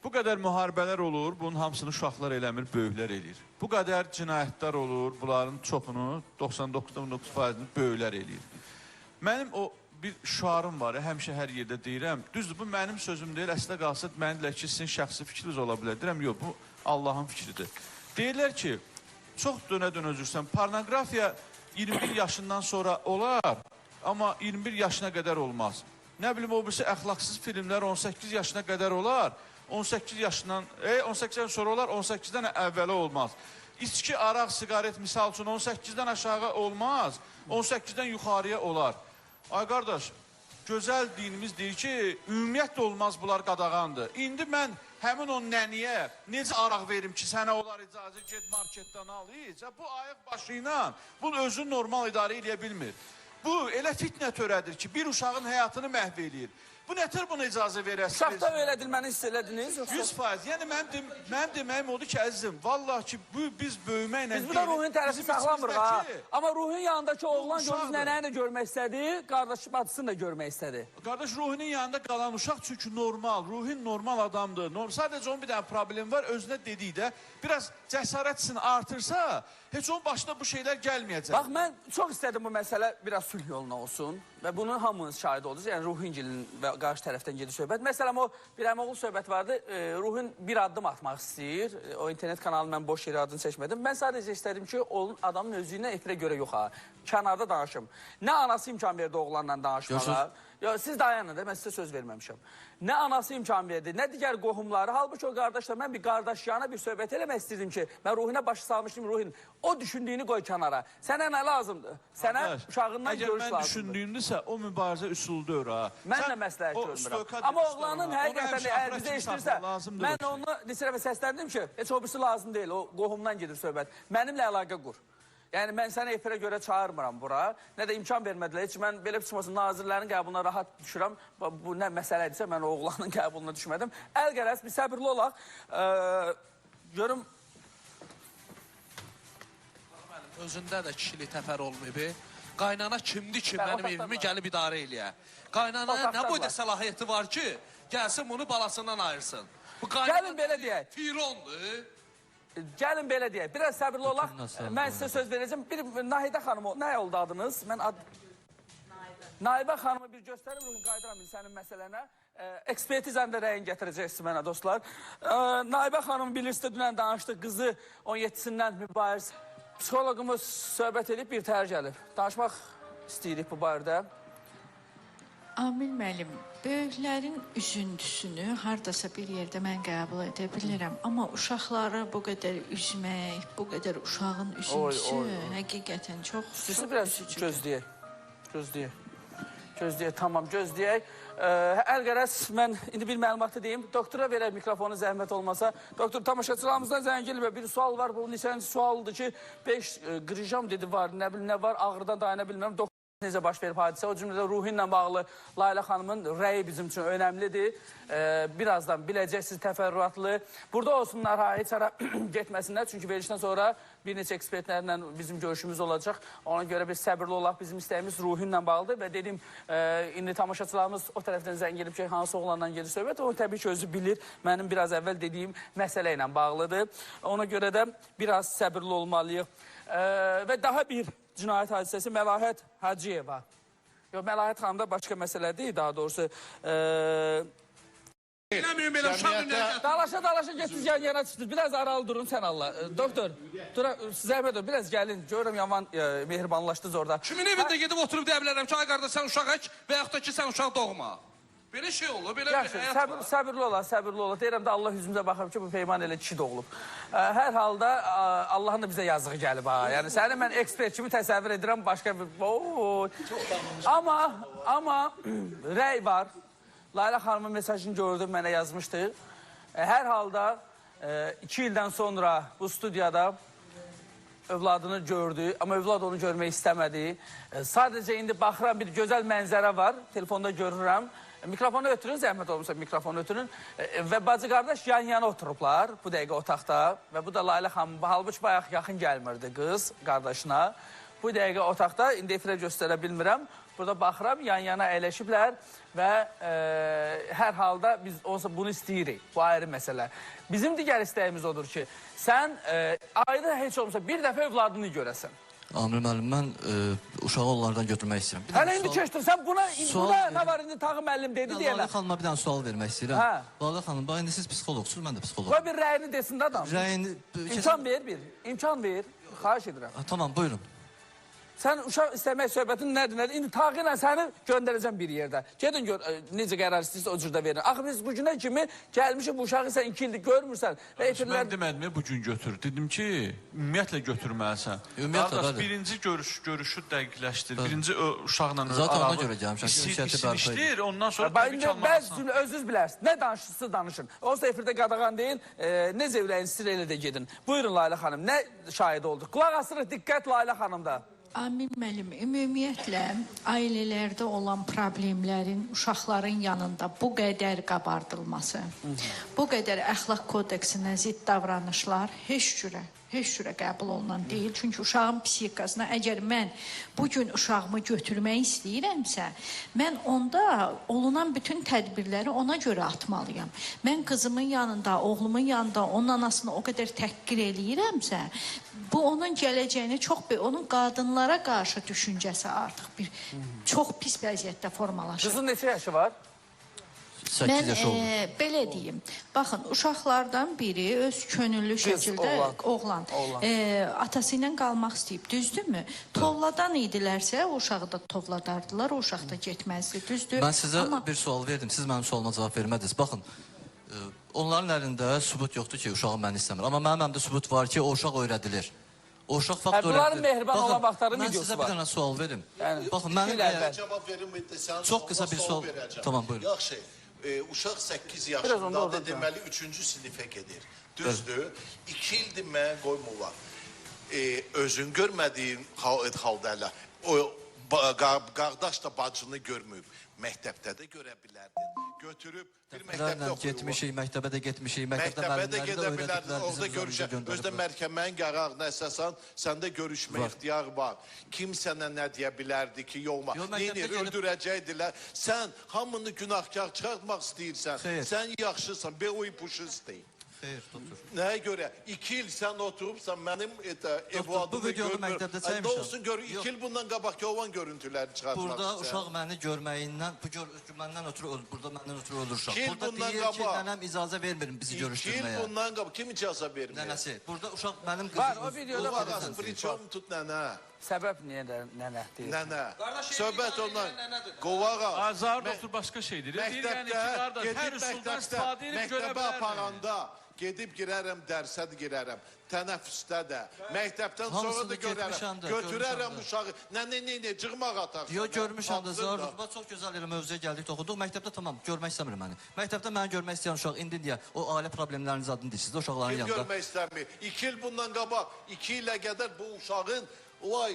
bu qədər müharibələr olur, bunun hamısını uşaqlar eləmir, böyüklər eləyir. Bu qədər cinayətlər olur, bunların çoxunu, 99,9%-ni böyüklər eləyir. Mənim o bir şuarım var, həmişə hər yerdə deyirəm. Düzdür, bu mənim sözüm deyil, əslə qalsa mənimlə ki, sizin şəxsi fikriniz ola bilər. Deyirəm, yox, bu Allahın fikridir. Deyirlər ki, çox dönə-dönə üzürsən, pornografiya 21 yaşından sonra olar, amma 21 yaşına qədər olmaz. Nə bilim, o birisi əxlaqsız filmlər 18 yaşına qədər olar, 18 yaşından sonra olar, 18-dən əvvələ olmaz. İçki, araq, sigaret misal üçün 18-dən aşağı olmaz, 18-dən yuxarıya olar. Ay qardaş, gözəl dinimiz deyir ki, ümumiyyətlə olmaz, bunlar qadağandır. İndi mən həmin o nəniyə necə araq verim ki, sənə olar icazə, get marketdən al, bu ayıq başı ilə bunu özünü normal idarə edə bilmir. Bu elə fitnə törədir ki, bir uşağın həyatını məhv eləyir. Bu nətər buna icazə verəsiniz? Uşaqda öyrədilməni hiss elədiniz? 100%. Yəni mənim deməyim odur ki, əzizim, vallahi ki, biz böyüməklə Biz burada ruhun tərəfi saxlamırıq ha. Amma ruhun yanındakı oğlan gördüz nənəni də görmək istədi, qardaşı bacısını da görmək istədi. Qardaş, ruhunun yanında qalan uşaq çünki normal, ruhin normal adamdır. Sadəcə onun bir dənə problemi var, özünə dedikdə biraz cəsarətini artırsa, heç onun başına bu şeylər gəlməyəcək. Bax, mən çox istədim bu məsələ biraz sülh yoluna olsun və bunun hamınız şahid oldunuz. Yəni Ruhingilin və qarşı tərəfdən gedir söhbət. Məsələn, o bir əmoğlu söhbət vardı. Ruhun bir addım atmaq istəyir. O internet kanalı mən boş yeri adını seçmədim. Mən sadəcə istədim ki, adamın özü ilə efirə görə yox ha. Kənarda danışım. Nə anası imkan verdi oğlanla danışmağa. Siz dayanın da, mən sizə söz verməmişəm. Nə anası imkan verdi, nə digər qohumları. Halbuki o qardaşlar, mən bir qardaş yana bir söhbət eləmək istəyirdim ki, mən Ruhinə başı salmışdım, Ruhin. O düşündüyünü qoy kənara. Sənə nə lazımdır? Sənə uşağından görüş lazımdır. Əgər mən düşündüyümdürsə, o mübarizə üsuldür ha. Mən də məsləhət görmürəm. Amma oğlanın həqiqətən əgər bizə işləyirsə, mən onu lisrəfə səsləndim ki, heç o birisi lazım deyil, o qohumdan gedir söhbət. Mənimlə əlaqə qur. Yəni, mən səni efirə görə çağırmıram bura. Nə də imkan vermədilər. Heç mən belə çıxmasın, nazirlərin qəbuluna rahat düşürəm. Bu nə məsələ idisə, mən oğlanın qəbuluna düşmədim. Əl qərəz, bir səbirli olaq. Görüm. Özündə də kişilik təfər olmayıb. Qaynana kimdir ki, mənim evimi gəlib idarə eləyə? Qaynanaya nə boyda səlahiyyəti var ki, gəlsin bunu balasından ayırsın? Gəlin belə deyək. Firondur. Gəlin belə deyək. Biraz səbirli olaq. Mən sizə söz verəcəm. Bir Nahidə xanım, nə oldu adınız? Naibə xanımı bir göstərim, Ruhin qaydıram sənin məsələnə. Ekspertizəndə rəyin gətirəcəksiniz mənə, dostlar. Naibə xanım bilirsiniz, dünən danışdı, qızı 17-sindən mübariz. Psixologumuz söhbət edib, bir təhər gəlib. Danışmaq istəyirik bu barədə. Amil müəllim, böyüklərin üzüntüsünü hardasa bir yerdə mən qəbul edə bilirəm. Amma uşaqları bu qədər üzmək, bu qədər uşağın üzüntüsü həqiqətən çox Sizi biraz gözləyək. Gözləyək, tamam, gözləyək. Əl qərəz, mən indi bir məlumatı deyim. Doktora verək mikrofonu zəhmət olmasa. Doktor, tamaşaçılarımızdan zəngil və bir sual var. Bu neçənci sualdır ki, 5 qrijam dedi var, nə bilim nə var, ağrıdan dayana bilmirəm. Necə baş verib hadisə, o cümlədə Ruhinlə bağlı Layla xanımın rəyi bizim üçün önəmlidir. Birazdan biləcəksiniz təfərrüatlı. Burada olsunlar, heç ara getməsinlər. Çünki verilişdən sonra bir neçə ekspertlərlə bizim görüşümüz olacaq. Ona görə bir səbirli olaq. Bizim istəyimiz Ruhinlə bağlıdır və dedim, indi tamaşaçılarımız o tərəfdən zəng gelib ki, hansı oğlandan gedir söhbət. O təbii ki, özü bilir. Mənim biraz əvvəl dediyim məsələ ilə bağlıdır. Ona görə də biraz səbirli olmalıyıq. Və daha bir cinayət hadisəsi Məlahət Hacıyeva. Yox, Məlahət xanımda başqa məsələ deyil, daha doğrusu. Eləməyim belə uşaq dünyaya. Dalaşa getdiniz, yana çıxdınız. Biraz aralı durun sən Allah. Doktor, zəhmət ol, biraz gəlin. Görürəm, yaman mehribanlaşdınız orada. Kimin evində gedib oturub deyə bilərəm ki, ay qardaş sən uşaq ək və yaxud da ki sən uşaq doğma. Belə şey olur, belə bir Yaxşı, həyat var. səbirli ola, səbirli ola. Deyirəm də Allah üzümüzə baxıb ki, bu Peyman elə kişi doğulub. Hər halda Allahın da bizə yazığı gəlib ha. Yəni səni mən ekspert kimi təsəvvür edirəm başqa bir... Amma rəy var. Layla xanımın mesajını gördüm, mənə yazmışdı. Hər halda 2 ildən sonra bu studiyada övladını gördü, amma övlad onu görmək istəmədi. Sadəcə indi baxıram, bir gözəl mənzərə var, telefonda görürəm. Mikrofonu ötürün, zəhmət olmuşsa mikrofonu ötürün. Və bacı qardaş yan-yana oturublar bu dəqiqə otaqda. Və bu da Layla xanım, halbuki bayaq yaxın gəlmirdi qız qardaşına. Bu dəqiqə otaqda, indi efirə göstərə bilmirəm. Burada baxıram, yan-yana əyləşiblər və hər halda biz bunu istəyirik. Bu ayrı məsələ. Bizim digər istəyimiz odur ki, sən ayda heç olmasa bir dəfə övladını görəsən. Amir müəllim, mən uşağı onlardan götürmək istəyirəm. Hələ indi keçdir, sən buna nə var indi Tağı müəllim dedi deyələ. Layla xanıma bir dənə sual vermək istəyirəm. Layla xanım, bax indi siz psixologsunuz, mən də psixoloqum. Qoy bir rəyini desin də adam. Rəyini... İmkan ver bir, imkan ver. Xahiş edirəm. Tamam, buyurun. Sən uşaq istəmək söhbətin nədir? İndi Tağı ilə səni göndərəcəm bir yerdə. Gedin gör, necə qərar istəyirsə o cürdə verin. Axı biz bu günə kimi gəlmişik, bu uşağı sən 2 ildir görmürsən. Mən demədim, bu gün götür. Dedim ki, ümumiyyətlə götürməlisən. Qardaş, birinci görüşü dəqiqləşdir. Birinci uşaqla arağı isinişdir, ondan sonra təbii ki almalısın. Bəzi özünüz bilərsiniz. Nə danışırsınız danışın. Onsuz da efirdə qadağan deyil. Necə ürəyiniz elə də gedin. Buyurun Layla xanım, nə şahid olduq? Qulaq asırıq, diqqət Layla xanımda. Amin müəllim, ümumiyyətlə ailələrdə olan problemlərin uşaqların yanında bu qədər qabardılması, bu qədər əxlaq kodeksinə zidd davranışlar heç cürə qəbul olunan deyil. Çünki uşağın psixikasına əgər mən bugün uşağımı götürmək istəyirəmsə, mən onda olunan bütün tədbirləri ona görə atmalıyam. Mən qızımın yanında, oğlumun yanında onun anasını o qədər təhqir eləyirəmsə, bu onun gələcəyini onun qadınlara qarşı düşüncəsi artıq bir çox pis vəziyyətdə formalaşır. Qızın neçə yaşı var? 8 yaşı oldu. Belə deyim, baxın, uşaqlardan biri öz könüllü şəkildə, oğlan, atası ilə qalmaq istəyib, düzdürmü? Tovladan idilərsə, o uşağı da tovladardılar, o uşaq da getməzdi, düzdür? Mən sizə bir sual verdim, siz mənim sualıma cavab vermədiniz. Baxın, onların əlində sübut yoxdur ki, uşağı məni istəmir. Amma mənim əlimdə sübut var ki, o uşaq öyrədilir. O uşaq fakt öyrədilir. Bunların mehriban olan vaxtların videosu var. Mən sizə bir dənə sual verim. Baxın, mənim çox qısa bir sual. Tamam, buyurun. Yaxşı, uşaq 8 yaşındadır, deməli 3-cü sinifə gedir. Düzdür, 2 ildir mən qoymurlar. Özün görmədiyin halda elə, qardaş da bacını görməyib. Məktəbdə də görə bilərdin. Götürüb bir məktəbdə oxuyurlar. Getmişik, məktəbə də getmişik, məktəbə də gedə bilərdin. Orada görüşək. Özdə məhkəmənin qərarına əsasən səndə görüşmə ixtiyarı var. Kim sənə nə deyə bilərdi ki, yoxma. Neyini öldürəcəkdilər. Sən hamını günahkar çıxartmaq istəyirsən. Sən yaxşısan, beoy puşu istəyir. Xeyr, doktor. Nəyə görə? 2 il sən oturubsan, mənim evladımı görmür. Nə olsun gör, 2 il bundan qabaq yovan görüntüləri çıxartmaq istəyir. Burada uşaq məni görməyindən, məndən ötürü burada məndən ötürü ölür uşaq. Burada deyir ki, nənəm icazə vermirim bizi görüşdürməyə. 2 il bundan qabaq, kim icazə vermir? Nənəsi, burada uşaq mənim qızım. Var, o videoda var. Priçom tut nənə. Səbəb niyə nənə deyir? Nənə. Söhbət ondan. Qovağa. Azar doktor başqa şeydir. Məktəbə aparanda gedib girərəm, dərsə də girərəm, tənəffüsdə də, məktəbdən sonra da görərəm, götürərəm uşağı, nə, cığmaq atarsın. Yox, görmüşəm də, Zarur, çox gözəl yerə mövzuya gəldik, toxuduq, məktəbdə tamam, görmək istəmirəm məni. Məktəbdə məni görmək istəyən uşaq, indi deyə, o ailə problemləriniz adını deyirsiniz, uşaqların yanında. Kim görmək istəmir? 2 il bundan qabaq, 2 ilə qədər bu uşağın, vay,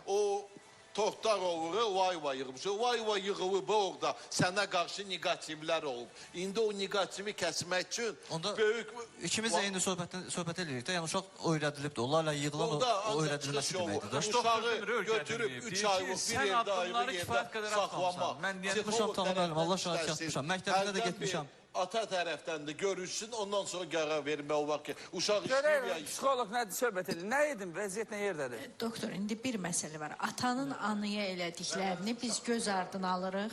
o... Toxtar olur, vay yığılmış, vay yığılıb orada sənə qarşı negativlər olub. İndi o negativi kəsmək üçün böyük... İkimiz də indi söhbət edirik də, yəni uşaq öyrədilibdir, onlarla yığılan o öyrədilməsi deməkdir. Uşağı götürüb 3 aylıq bir yerdə ayrı yerdə saxlamaq. Mən yatmışam, tamam əlim, Allah şahid yatmışam, məktəbində də getmişəm. Ata tərəfdən də görüşsün, ondan sonra qərar vermək olar ki, uşaq işləyir ya. Psixolog nədir söhbət edir? Nə edin? Vəziyyət nə yerdədir? Doktor, indi bir məsələ var. Atanın anıya elədiklərini biz göz ardına alırıq.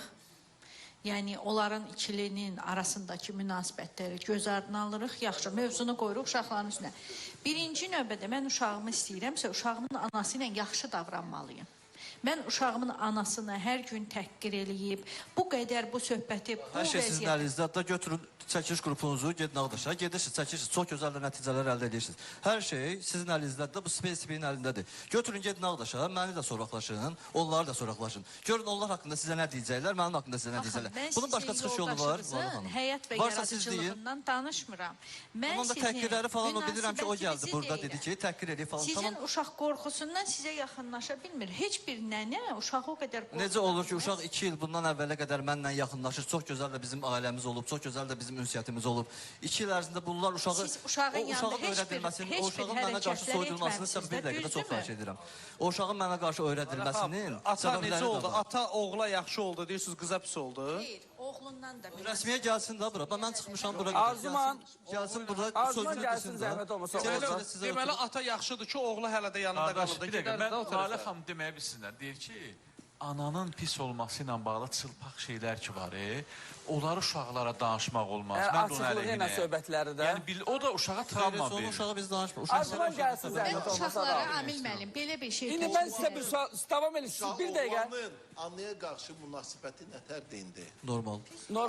Yəni, onların ikilinin arasındakı münasibətləri göz ardına alırıq. Yaxşı, mövzunu qoyuruq uşaqların üstünə. Birinci növbədə mən uşağımı istəyirəmsə, uşağımın anası ilə yaxşı davranmalıyım. Mən uşağımın anasını hər gün təhqir eləyib, bu qədər bu söhbəti, bu Hər şey sizin vəziyyət. əlinizdə. Hətta götürün çəkiliş qrupunuzu, gedin Ağdaşa, gedirsiniz, çəkilirsiniz, çox gözəl nəticələr əldə edirsiniz. Hər şey sizin əlinizdədir, bu spesifikin əlindədir. Götürün, gedin Ağdaşa, məni də soraqlaşın, onları da soraqlaşın. Görün onlar haqqında sizə nə deyəcəklər, mənim haqqında sizə nə deyəcəklər. Bunun başqa çıxış yolu var, Zalı xanım. Həyat və Varsa siz deyin. yaradıcılığından danışmıram. Mən Bunun da təhqirləri falan o bilirəm ki, o gəldi münasibətinizi burada deyirəm. dedi ki, təhqir edib falan. Sizin Tamam. uşaq qorxusundan sizə yaxınlaşa bilmir. Heç bir nənə uşağı o qədər qorxudan. Necə olur ki, uşaq 2 il bundan əvvələ qədər mənlə yaxınlaşır, çox gözəl də bizim ailəmiz olub, çox gözəl də bizim ünsiyyətimiz olub. 2 il ərzində bunlar uşağı, Siz uşağın yanında heç bir o uşağın mənə qarşı soyudulmasını sən bir dəqiqədə çox xahiş edirəm. O uşağın mənə qarşı öyrədilməsinin Ata necə səbəbləri oldu? də var. Ata oğula yaxşı oldu deyirsiniz, qıza pis oldu. Xeyr, oğlundan da bir. Rəsmiyə gəlsin də bura. Mən çıxmışam bura. Arzuman, gəlsin burada Arzuman sözünü gəlsin desin zəhmət də. olmasa. Gəlsin orada. də sizə Deməli ötürüm. ata yaxşıdır ki, oğlu hələ də yanında Qardaş, qalır da bir dəqiqə, gedər də mən o Lalə tərəfə. xanım deməyə bilsinlər. Deyir ki, ananın pis olması ilə bağlı çılpaq şeylər ki var, onları uşaqlara danışmaq olmaz. Yəni, Mən də ona açıqlığı ilə əleyhinəyəm. söhbətləri də. Yəni, o da uşağa travma Sonra verir. uşağı biz danışmırıq. Uşaq Arzuman gəlsin Mən zəhmət olmasa. uşaqlara Amil müəllim belə bir şey İndi mən sizə bir sual, davam edirsiniz bir dəqiqə. Oğlanın anneye qarşı münasibəti nətərdir indi? Normal.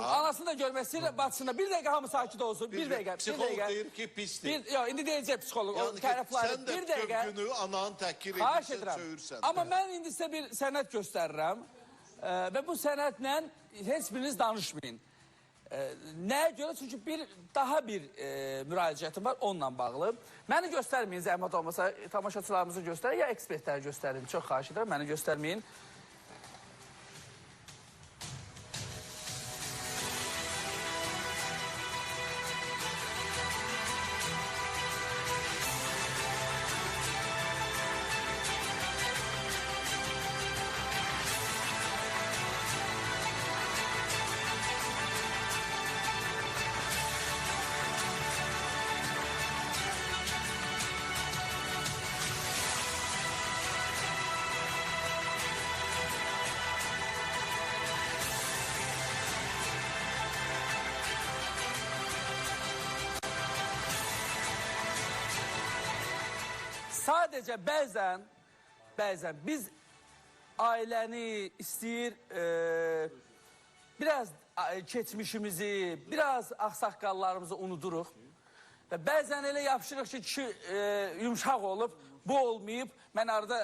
Anasını da görmək istəyir, bacısını. Bir dəqiqə hamı sakit olsun. Bir dəqiqə, bir Psixolog dəqiqə. deyir ki, pisdir. Yox, indi deyəcək psixolog. O Yəni ki, tərəfləri. sən də Bir dəqiqə. bütün günü ananı təhqir Xahiş edirsən, edirəm. söyürsən. Amma mən indi sizə bir sənət göstərirəm. Və bu sənətlə heç biriniz danışmayın. Nəyə görə? Çünki daha bir müraciətim var onunla bağlı. Məni göstərməyin, zəhmət olmasa tamaşaçılarımızı göstərin ya ekspertləri göstərin. Çox xahiş edirəm, məni göstərməyin. Sadəcə bəzən biz ailəni istəyir, biraz keçmişimizi, biraz ağsaqqallarımızı unuduruq. Və bəzən elə yapışırıq ki, kişi yumuşaq olub, bu olmayıb. Mən arada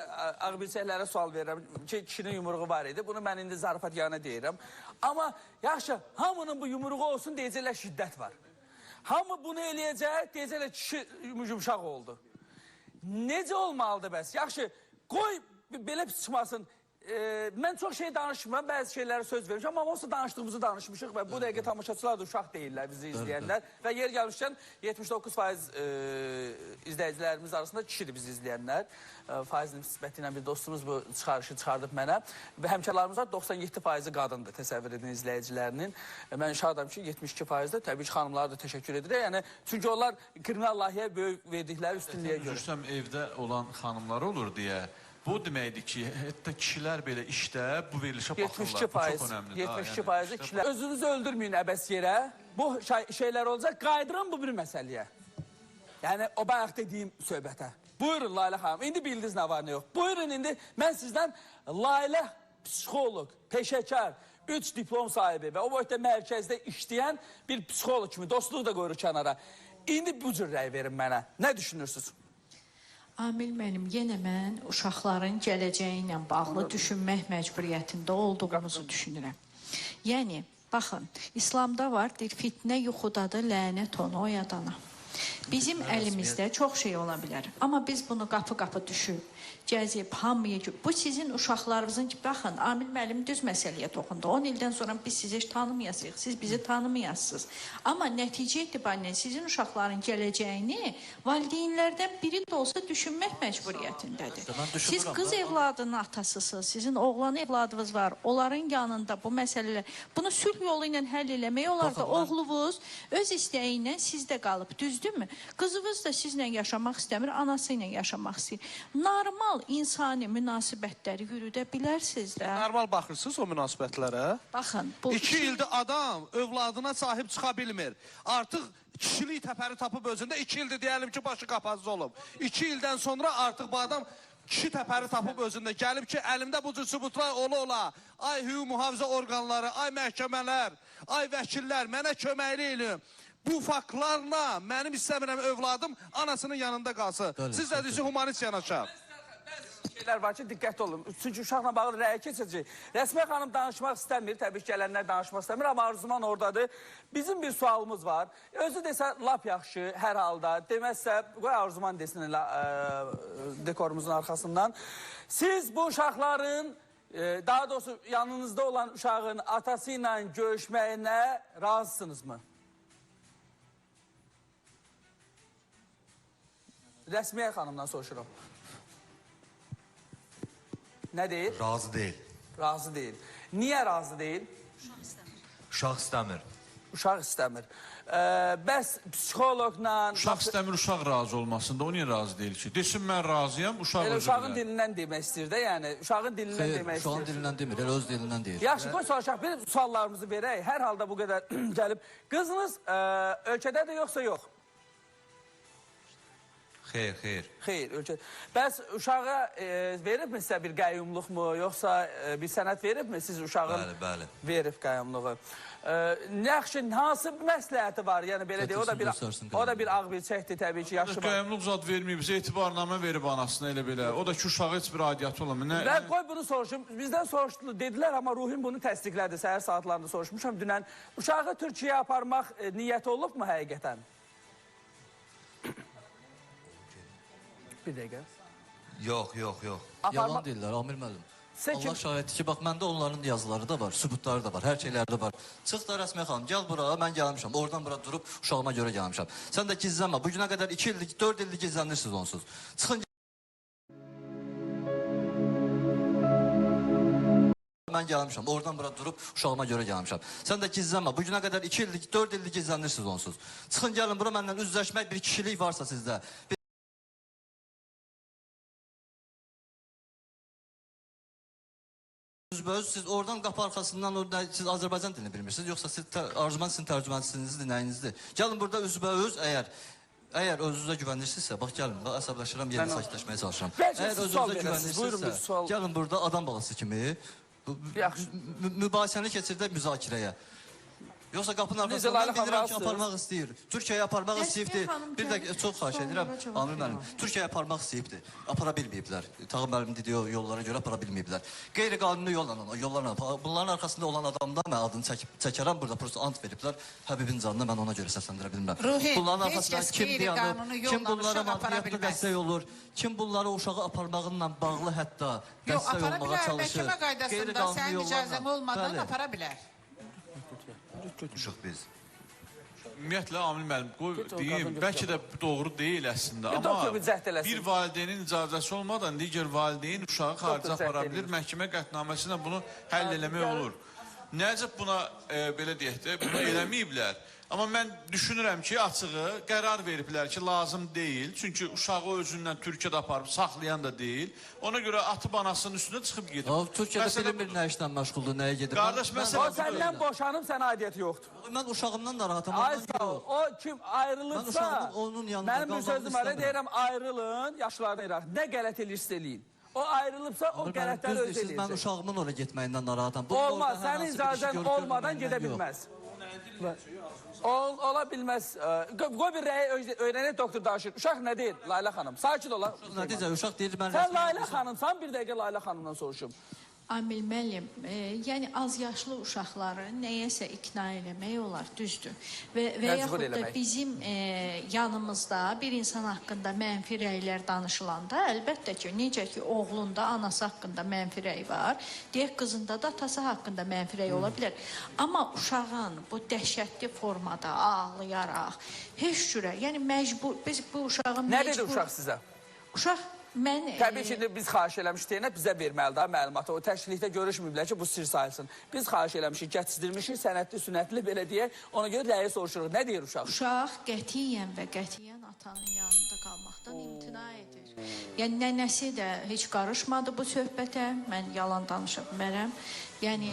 ağbirçəklərə sual verirəm ki, kişinin yumruğu var idi. Bunu mən indi zarafat yana deyirəm. Amma yaxşı, hamının bu yumruğu olsun deyəcəklər şiddət var. Hamı bunu eləyəcək, deyəcəklər kişi yumuşaq oldu. Necə olmalıdır bəs? Yaxşı, qoy belə pis çıxmasın. Mən çox şey danışmıram, bəzi şeylərə söz vermişəm, amma onsuz danışdığımızı danışmışıq və bu dəqiqə tamaşaçılar da uşaq deyirlər, bizi izləyənlər. Və yer gəlmişkən 79% izləyicilərimiz arasında kişidir bizi izləyənlər. Faiz nisbəti ilə bir dostumuz bu çıxarışı çıxardıb mənə. Və həmkarlarımız var, 97% qadındır, təsəvvür edin izləyicilərinin. Mən şadam ki, 72% də təbii ki, xanımlara da təşəkkür edirəm. Yəni, çünki onlar kriminal layihəyə böyük verdikləri üstünlüyə görə. Üzürsəm, evdə olan xanımlar olur deyə, bu deməkdir ki, hətta kişilər belə işdə bu verilişə baxırlar. Bu çox önəmlidir. 72% kişilər. Özünüzü öldürməyin əbəs yerə. Bu şeylər olacaq. Qayıdıram bu bir məsələyə. Yəni, o bayaq dediyim söhbətə. Buyurun Lalə xanım. İndi bildiniz nə var, nə yox. Buyurun indi mən sizdən Lalə psixoloq, peşəkar, 3 diplom sahibi və o boyutda mərkəzdə işləyən bir psixoloq kimi dostluq da qoyur kənara. İndi bu cür rəy verin mənə. Nə düşünürsünüz? Amil müəllim, yenə mən uşaqların gələcəyi ilə bağlı düşünmək məcburiyyətində olduğumuzu düşünürəm. Yəni, baxın, İslamda var, deyir, fitnə yuxudadır, lənət onu oyadana. Bizim əlimizdə çox şey ola bilər. Amma biz bunu qapı-qapı düşüb, gəzib, hamıya... Bu sizin uşaqlarınızın ki, baxın, Amil müəllim düz məsələyə toxundu. 10 ildən sonra biz sizi heç tanımayasıq, siz bizi tanımayasınız. Amma nəticə etibarıyla sizin uşaqların gələcəyini valideynlərdən biri də olsa düşünmək məcburiyyətindədir. Siz qız evladının atasısınız, sizin oğlan evladınız var, onların yanında bu məsələlər, bunu sülh yolu ilə həll eləmək olar da oğlunuz öz istəyi ilə sizdə qalıb, düzdürmü? Qızınız da sizlə yaşamaq istəmir, anası ilə yaşamaq istəyir. Normal insani münasibətləri yürüdə bilərsiniz də. Normal baxırsınız o münasibətlərə. Baxın, bu 2 ildir adam övladına sahib çıxa bilmir. Artıq kişilik təpəri tapıb özündə 2 ildir deyəlim ki, başı qapazız olub. 2 ildən sonra artıq bu adam kişi təpəri tapıb özündə gəlib ki, əlimdə bu cür sübutlar ola-ola, ay hüquq mühafizə orqanları, ay məhkəmələr, ay vəkillər, mənə köməkli elin. Bu faktlarla mənim istəmirəm övladım anasının yanında qalsın. Siz də deyirsin, humanist yanaşar. Şeylər var ki, diqqətli olun. Çünki uşaqla bağlı rəyə keçəcək. Rəsmiyə xanım danışmaq istəmir, təbii ki, gələnlər danışmaq istəmir, amma Arzuman oradadır. Bizim bir sualımız var. Özü desə, lap yaxşı, hər halda. Deməzsə, qoy Arzuman desin elə dekorumuzun arxasından. Siz bu uşaqların, daha doğrusu yanınızda olan uşağın atası ilə görüşməyinə razısınızmı? Rəsmiyə xanımdan soruşuram. Nə deyir? Razı deyil. Razı deyil. Niyə razı deyil? Uşaq istəmir. Uşaq istəmir. Bəs psixoloqla... Uşaq istəmir, uşaq razı olmasında. O niyə razı deyil ki? Desin, mən razıyam, uşaq Elə özü uşağın bilər. dilindən demək istəyir də, yəni. Uşağın dilindən Xeyr, demək uşağın istəyir. dilindən demir, elə öz dilindən deyir. Yaxşı, qoy soruşaq, bir suallarımızı verək. Hər halda bu qədər gəlib. Qızınız ölkədədir, yoxsa yox? Xeyr, xeyr. Xeyr, ölkədə. Bəs uşağa veribmi sizə bir qəyyumluqmu, yoxsa bir sənət veribmi siz uşağın? Bəli, bəli. Verib qəyyumluğu. Yaxşı, hansı məsləhəti var? Yəni belə deyək, o da bir ağ bir çəkdir təbii ki, yaşlı var. Qəyyumluq zad verməyib, bizə etibarnamə verib anasına elə belə. O da ki, uşağı heç bir aidiyyatı olmur. Və qoy bunu soruşum. Bizdən soruşdu, dedilər, amma Ruhin bunu təsdiqlədi. Səhər saatlarında soruşmuşam dünən. Uşağı Türkiyəyə aparmaq niyyəti olubmu həqiqətən? Bir dəqiqə. Yox, yox, yox. Yalan deyirlər, Amir müəllim. Allah şahiddir ki, bax, məndə onların yazıları da var, sübutları da var, hər şeyləri də var. Çıx da Rəsmiyə xanım, gəl bura, mən gəlmişəm, oradan bura durub uşağıma görə gəlmişəm. Sən də gizlənmə, bugünə qədər 2 illik, 4 illik gizlənirsiniz onsuz. Çıxın, mən gəlmişəm, oradan bura durub uşağıma görə gəlmişəm. Sən də gizlənmə, bugünə qədər 2 illik, 4 illik gizlənirsiniz onsuz. Çıxın, gəlin bura, məndən üzləşmək bir kişilik varsa sizdə. Üzbəüz, siz oradan qapı arxasından siz Azərbaycan dilini bilmirsiniz, yoxsa siz Arzuman sizin tərcüməçisinizdir, nəyinizdir? Gəlin burada üzbəüz, əgər özünüzə güvənirsinizsə, bax gəlin, əsəbləşirəm, yerinə sakitləşməyə çalışıram. Əgər özünüzə güvənirsinizsə, gəlin burada adam balası kimi mübahisəni keçirdək müzakirəyə. Yoxsa qapının arxasından mən bilirəm ki, aparmaq istəyir. Türkiyəyə aparmaq istəyibdir. Bir də çox xahiş edirəm, Amir müəllim. Türkiyəyə aparmaq istəyibdir. Apara bilməyiblər. Tağım müəllim dediyi yollara görə apara bilməyiblər. Qeyri-qanuni yollarla. Bunların arxasında olan adamdan mən adını çəkərəm. Burada prosto ant veriblər. Həbibin canını mən ona görə səsləndirə bilmirəm. Bunların arxasında kim dayanır, kim bunlara maddiyyatlı dəstək olur, kim bunları uşağı aparmağınla bağlı hətta dəstək olmağa çalışır. Məhkəmə qaydasında sənin icazən olmadan apara bilər. Uşaq biz. Ümumiyyətlə, Amil müəllim, qoy deyim, bəlkə də doğru deyil əslində, doktor amma bir cəhd eləsin. bir valideynin icazəsi olmadan digər valideyn uşağı xarici apara bilir, məhkəmə qətnaməsi ilə bunu həll eləmək olur. Nəcəb buna, belə deyək də, bunu eləməyiblər. Amma mən düşünürəm ki, açığı qərar veriblər ki, lazım deyil. Çünki uşağı özündən Türkiyədə aparıb saxlayan da deyil. Ona görə atıb anasının üstünə çıxıb gedib. Türkiyədə bilmir nə işlə məşğuldur, nəyə gedir. Qardaş, O səndən boşanıb, sənə aidiyyəti yoxdur. Mən uşağımdan narahatam. Ay sağ ol. O kim ayrılıbsa, mənim bir sözüm var, deyirəm ayrılın, yaşlarına iraq. Nə qələt eləyirsə eləyin. O ayrılıbsa, o qələtləri öz eləyəcək. Mən uşağımın oraya getməyindən narahatam. Olmaz, sənin icazən olmadan gedə bilməz. Ola bilməz. Qoy bir rəyi öyrənək doktor danışır. Uşaq nə deyir Layla xanım? Sakit ola. Nəticə, uşaq deyir mən... Sən Layla xanımsan, bir dəqiqə Layla xanımdan soruşum. Amil müəllim, yəni az yaşlı uşaqları nəyəsə ikna eləmək olar, düzdür. Və yaxud da bizim yanımızda bir insan haqqında mənfi rəylər danışılanda, əlbəttə ki, necə ki, oğlunda anası haqqında mənfi rəy var, deyək qızında da atası haqqında mənfi rəy ola bilər. Amma uşağın bu dəhşətli formada ağlayaraq, heç cürə, yəni məcbur, biz bu uşağın məcbur... Nə dedi uşaq sizə? Uşaq... Təbii ki, biz xahiş eləmişdik, bizə verməli daha məlumatı. O təşkilikdə görüşməyiblər ki, bu sir sayılsın. Biz xahiş eləmişik, gətizdirmişik, sənətli, sünətli, belə deyək. Ona görə rəyi soruşuruq. Nə deyir uşaq? Uşaq qətiyyən və qətiyyən atanın yanında qalmaqdan imtina edir. Yəni, nənəsi də heç qarışmadı bu söhbətə. Mən yalan danışa bilmərəm. Yəni,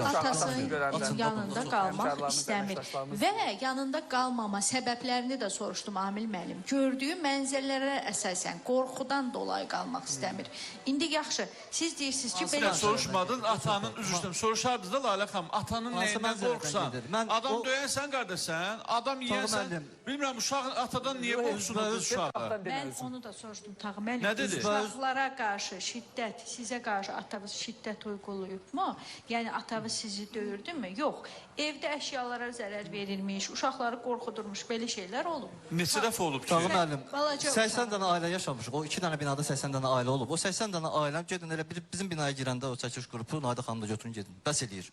atasının yanında qalmaq istəmir. Və yanında qalmama səbəblərini də soruşdum Amil müəllim. Gördüyü mənzərələrə əsasən qorxudan dolayı qalmaq istəmir. İndi yaxşı, siz deyirsiniz ki, Mən belə soruşmadın, atanın üzrüstəm. Soruşardınız da Lalə xanım, atanın Hansı nəyindən mənzərədən qorxsan? gedir? Mən Adam o- döyənsən qardaşsən, adam yiyənsən. müəllim. Bilmirəm, uşağın atadan niyə qorxsun o qız uşağı? Mən onu da soruşdum Tağı müəllim. Nə dedi? Uşaqlara qarşı şiddət, sizə qarşı atavız şiddət uyğulayıbmı? Yəni atavız sizi döyürdümü? Yox. Evdə əşyalara zərər verilmiş, uşaqları qorxudurmuş, belə şeylər olub. Neçə dəfə olub ki? Tağı müəllim, Balaca 80 dənə ailə yaşamışıq. O 2 dənə binada 80 dənə ailə olub. O 80 dənə ailəm gedin elə bizim binaya girəndə o çəkiliş qrupu Nayda xanım da götürün gedin. Bəs eləyir.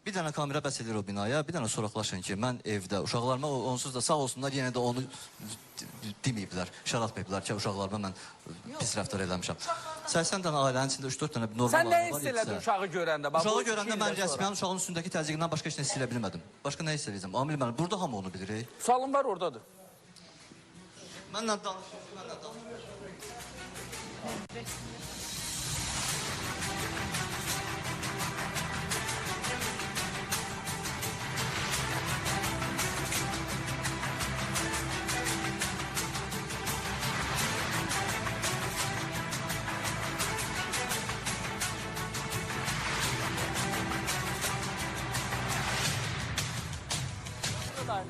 Bir dənə kamera bəs eləyir o binaya. Bir dənə soraqlaşın ki, mən evdə uşaqlarıma onsuz da sağ olsunlar yenə də onu deməyiblər, şəratmayıblar ki, uşaqlarıma mən pis rəftar eləmişəm. 80 dənə ailənin içində 3-4 dənə normal Sən nə ailə var, hiss elədin yetsə. uşağı görəndə? Bax, bu Uşağı iki görəndə ildən mən sonra. rəsmən uşağın üstündəki təzyiqindən başqa heç nə hiss elə bilmədim. Başqa nə hiss eləyəcəm? Amil müəllim, burada hamı onu bilir. Sualım var oradadır. Mənlə danışın, mənlə danışın.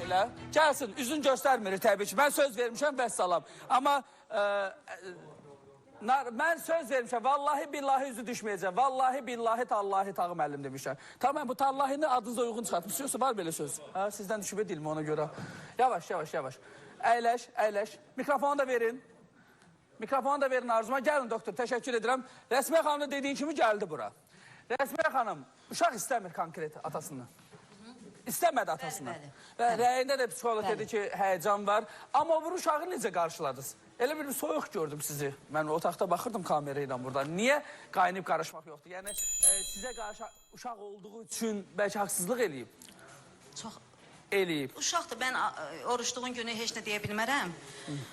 Elə. Gəlsin, üzün göstərmir təbii ki. Mən söz vermişəm, vəssalam. Amma mən söz vermişəm, vallahi billahi üzü düşməyəcəm. Vallahi billahi tallahi Tağı müəllim demişəm. Tamam, bu tallahini adınıza uyğun çıxartmışsınız. Yoxsa var belə söz? Ha, sizdən düşüb edilmə ona görə. Yavaş, yavaş, yavaş. Əyləş, əyləş. Mikrofonu da verin. Mikrofonu da verin Arzuma. Gəlin doktor, təşəkkür edirəm. Rəsmiyə xanım da dediyin kimi gəldi bura. Rəsmiyə xanım, uşaq istəmir konkret atasını. İstəmədi atasını. Və rəyində də psixolog dedi ki, həyəcan var. Amma bu uşağı necə qarşıladınız? Elə bir soyuq gördüm sizi. Mən otaqda baxırdım kamera ilə burada. Niyə qaynayıb qarışmaq yoxdur? Yəni sizə qarşı uşaq olduğu üçün bəlkə haqsızlıq eləyib? Çox eləyib. uşaqdır. Mən oruçluğun günü heç nə deyə bilmərəm.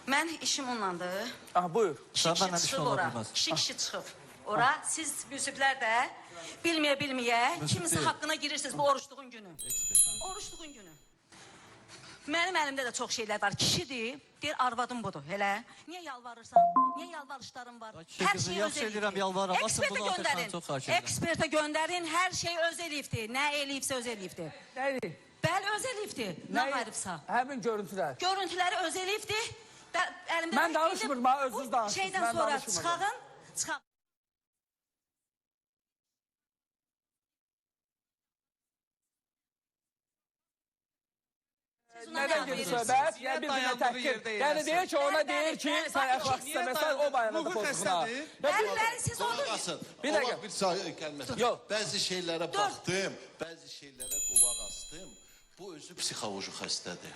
Mən işim onlandır. Ah, buyur. Kişi çıxıb ora. Kişi çıxıb ora. Siz müsiblər də bilməyə kimisə haqqına girirsiniz bu oruçluğun günü. Oruçluğun günü. Mənim əlimdə də çox şeylər var. Kişidir, deyir arvadım budur, elə. Niyə yalvarırsan? Niyə yalvarışların var? Hər şey öz elifdir. Ekspertə göndərin. Ekspertə göndərin, hər şey öz elifdir. Nə elifsə öz elifdir. Nə elif? Bəli, öz elifdir. Nə ayrıbsa. Həmin görüntülər. Görüntüləri öz elifdir. Mən danışmıram, özünüz danışırsınız. Şeydən sonra çıxağın, çıxaq. Nədən gedir söhbət? Yəni bir-birinə təhqir. Yəni deyir ki, ona deyir ki, sən əxlaq istəməsən, o bayanada pozğuna. Bəli, siz onu... Bir dəqiqə. Bir kəlməsi. Yox. Bəzi şeylərə baxdım, bəzi şeylərə qulaq astım. Bu özü psixoloji xəstədir.